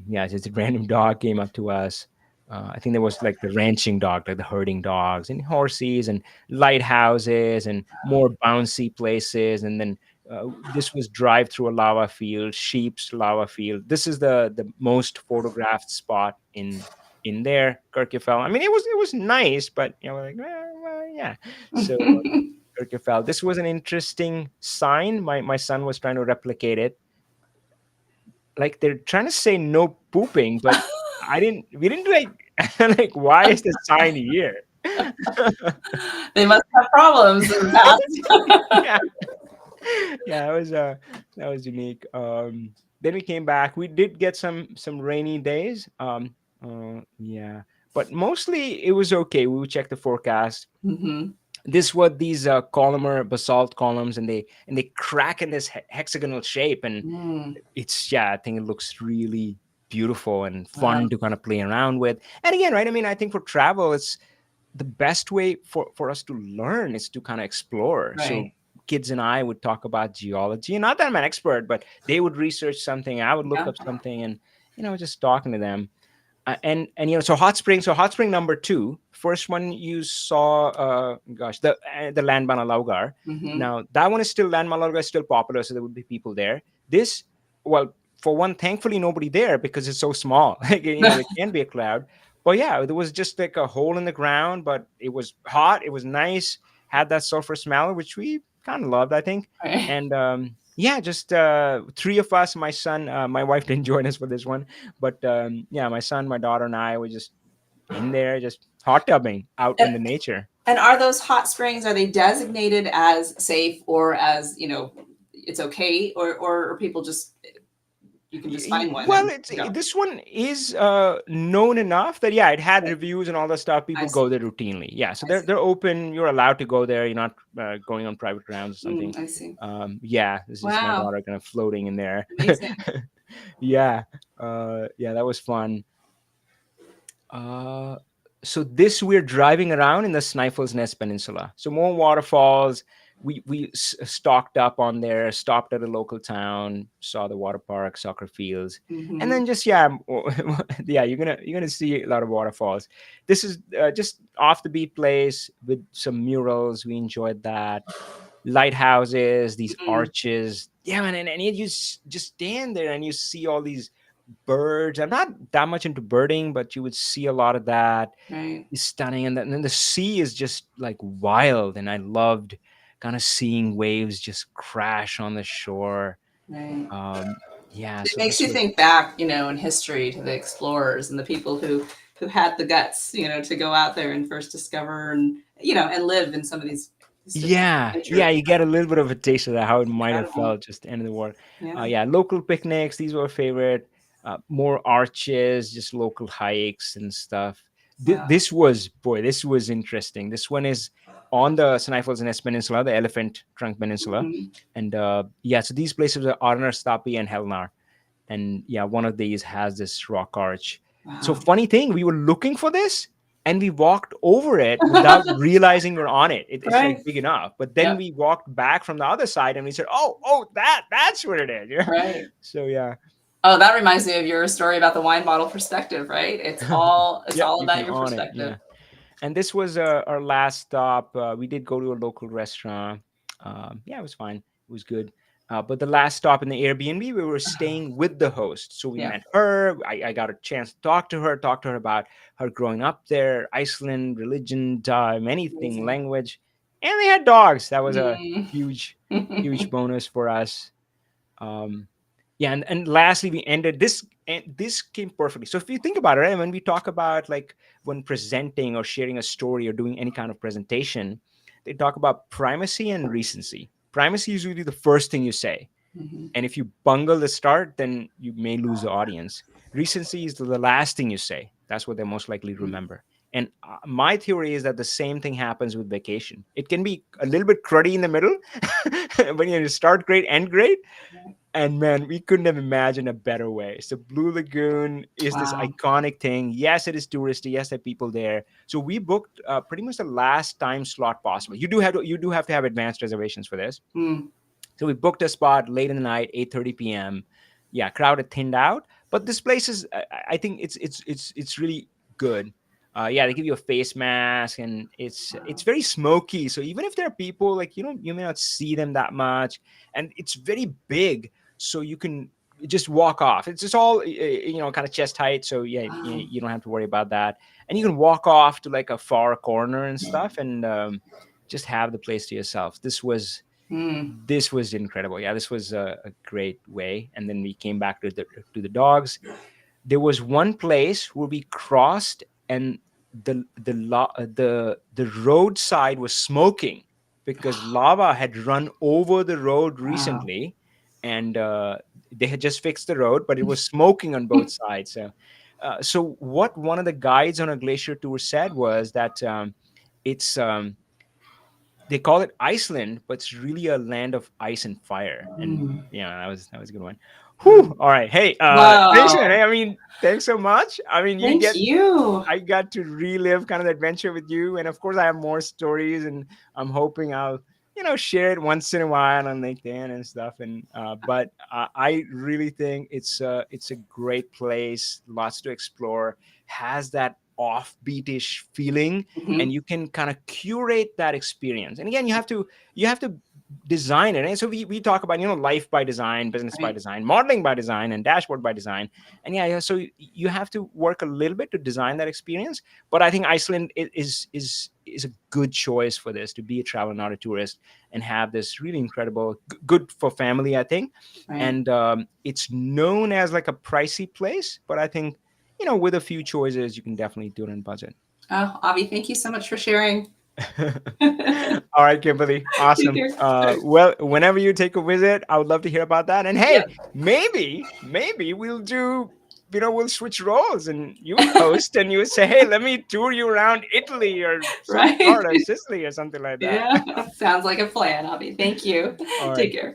S1: Yeah, just a random dog came up to us. I think there was like the ranching dog, like the herding dogs, and horses, and lighthouses, and more bouncy places. And then this was drive through a lava field, sheep's lava field. This is the most photographed spot in there, Kirkjafell. I mean, it was nice, but we're like, well, yeah. So Kirkjafell. This was an interesting sign. My son was trying to replicate it, like they're trying to say no pooping, but we didn't like like why is the sign here?
S2: They must have problems in the past.
S1: Yeah, yeah, that was unique. Then we came back. We did get some rainy days. Yeah, but mostly it was okay. We would check the forecast.
S2: Hmm.
S1: This what these columnar basalt columns, and they crack in this hexagonal shape, and
S2: Mm,
S1: it's yeah, I think it looks really beautiful and
S2: wow.
S1: fun to kind of play around with. And again, right, I mean, I think for travel, it's the best way for us to learn is to kind of explore. So
S2: Right.
S1: kids and I would talk about geology, and not that I'm an expert, but they would research something, I would look
S2: Yeah.
S1: up something, and just talking to them. And so hot spring number two, first one you saw, gosh, the Landbana Laugar.
S2: Hmm.
S1: Now that one is still, Landbana Laugar is still popular, so there would be people there. This, well, for one, thankfully nobody there because it's so small. Like, there can be a cloud, but yeah, there was just like a hole in the ground, but it was hot, it was nice, had that sulfur smell, which we kind of loved, I think.
S2: Right.
S1: And yeah, just three of us, my son, my wife didn't join us for this one, but yeah, my son, my daughter, and I were just in there, just hot tubbing out in
S2: And,
S1: the nature.
S2: and are those hot springs, are they designated as safe or as, it's okay? Or are people just you can just find one
S1: Well,
S2: and go.
S1: this one is known enough that yeah, it had
S2: Okay,
S1: reviews and all that stuff.
S2: I
S1: People
S2: see.
S1: go there routinely. Yeah, so
S2: I see.
S1: they're open. You're allowed to go there. You're not going on private grounds or something.
S2: I see.
S1: Yeah, this is my
S2: Wow.
S1: daughter kind of floating in there.
S2: Amazing.
S1: Yeah, yeah, that was fun. Uh, so this we're driving around in the Snæfellsnes Nest Peninsula. So more waterfalls. We stocked up on there, stopped at a local town, saw the water park, soccer fields, and
S2: Hmm.
S1: then just yeah, yeah, you're gonna see a lot of waterfalls. This is just off the beat place with some murals. We enjoyed that. Lighthouses, these
S2: Mm,
S1: arches. Yeah, man, and just stand there and you see all these birds. I'm not that much into birding, but you would see a lot of that.
S2: right.
S1: It's stunning, and then the sea is just like wild, and I loved kind of seeing waves just crash on the shore.
S2: Right.
S1: Yeah,
S2: It
S1: so
S2: makes
S1: this
S2: you
S1: was
S2: think back, in history to the explorers and the people who had the guts, to go out there and first discover and and live in some of these different
S1: yeah,
S2: adventures.
S1: yeah. You get a little bit of a taste of that, how it
S2: It's
S1: might have
S2: incredible.
S1: felt just the end of the world.
S2: Yeah.
S1: Yeah, local picnics. These were a favorite. More arches, just local hikes and stuff.
S2: Wow.
S1: This was boy, this was interesting. This one is on the Snæfellsnes Peninsula, the Elephant Trunk Peninsula,
S2: Hmm.
S1: and yeah. So these places are Arnarstapi and Helnar, and yeah, one of these has this rock arch. So
S2: Wow.
S1: funny thing, we were looking for this and we walked over it without realizing we're on it. It's like
S2: Right.
S1: big enough, but then
S2: Yep.
S1: we walked back from the other side and we said, oh, that's what it is. Yeah.
S2: Right.
S1: So yeah.
S2: Oh, that reminds me of your story about the wine bottle perspective, right? It's
S1: Yep,
S2: all
S1: you
S2: about
S1: can
S2: your
S1: on it.
S2: perspective.
S1: Yeah. And this was our last stop. We did go to a local restaurant. Yeah, it was fine. It was good. But the last stop in the Airbnb, we were staying with the host. So we
S2: Yeah.
S1: met her. I got a chance to talk to her about her growing up there, Iceland, religion, time, anything,
S2: Amazing.
S1: language. And they had dogs. That was a
S2: Mm.
S1: huge bonus for us. Um, yeah, and lastly, we ended this, and this came perfectly. So if you think about it, right, when we talk about like when presenting or sharing a story or doing any kind of presentation, they talk about primacy and recency. Primacy is usually the first thing you say,
S2: Mhm.
S1: and if you bungle the start, then you may lose the audience. Recency is the last thing you say. That's what they're most likely to remember. And my theory is that the same thing happens with vacation. It can be a little bit cruddy in the middle, when you start great, end great, and man, we couldn't have imagined a better way. So Blue Lagoon is this
S2: Wow.
S1: iconic thing. Yes, it is touristy. Yes, there are people there. So we booked pretty much the last time slot possible. You do have to have advanced reservations for this.
S2: Mm.
S1: So we booked a spot late in the night, 8:30 p.m. Yeah, crowd had thinned out, but this place is, I think it's really good. Yeah, they give you a face mask, and it's very smoky. So even if there are people, like, you may not see them that much, and it's very big, so you can just walk off. It's just all kind of chest height. So yeah,
S2: Wow.
S1: you don't have to worry about that, and you can walk off to like a far corner and stuff, and just have the place to yourself.
S2: Mm.
S1: This was incredible. Yeah, this was a great way. And then we came back to the dogs. There was one place where we crossed, and the roadside was smoking because lava had run over the road
S2: Wow.
S1: recently, and they had just fixed the road, but it was smoking on both sides. So what one of the guides on a glacier tour said was that it's they call it Iceland, but it's really a land of ice and fire. And
S2: Mm.
S1: yeah, that was a good one. Whew.
S2: Mm.
S1: All right. Hey, Jason,
S2: Wow.
S1: hey, I mean, thanks so much. I mean,
S2: Thank you.
S1: I got to relive kind of the adventure with you. And of course I have more stories, and I'm hoping I'll, share it once in a while on LinkedIn and stuff. And, but I really think it's a great place, lots to explore, has that offbeatish feeling, and
S2: Hmm.
S1: you can kind of curate that experience. And again, you have to design it. And so we talk about, life by design, business by
S2: Right.
S1: design, modeling by design, and dashboard by design. And yeah, so you have to work a little bit to design that experience. But I think Iceland is a good choice for this, to be a traveler, not a tourist, and have this really incredible, good for family, I think.
S2: Right.
S1: And it's known as like a pricey place, but I think, with a few choices, you can definitely do it on budget.
S2: Oh, Avi, thank you so much for sharing.
S1: All right, Kimberly.
S2: Take
S1: Awesome.
S2: care.
S1: Well, whenever you take a visit, I would love to hear about that. And hey,
S2: Yep.
S1: maybe we'll do, we'll switch roles and you would host and you would say, hey, let me tour you around Italy or South
S2: Right.
S1: Florida, Sicily, or something like that.
S2: Yeah. Sounds like a plan, Abby. Thank you.
S1: All right.
S2: Take care.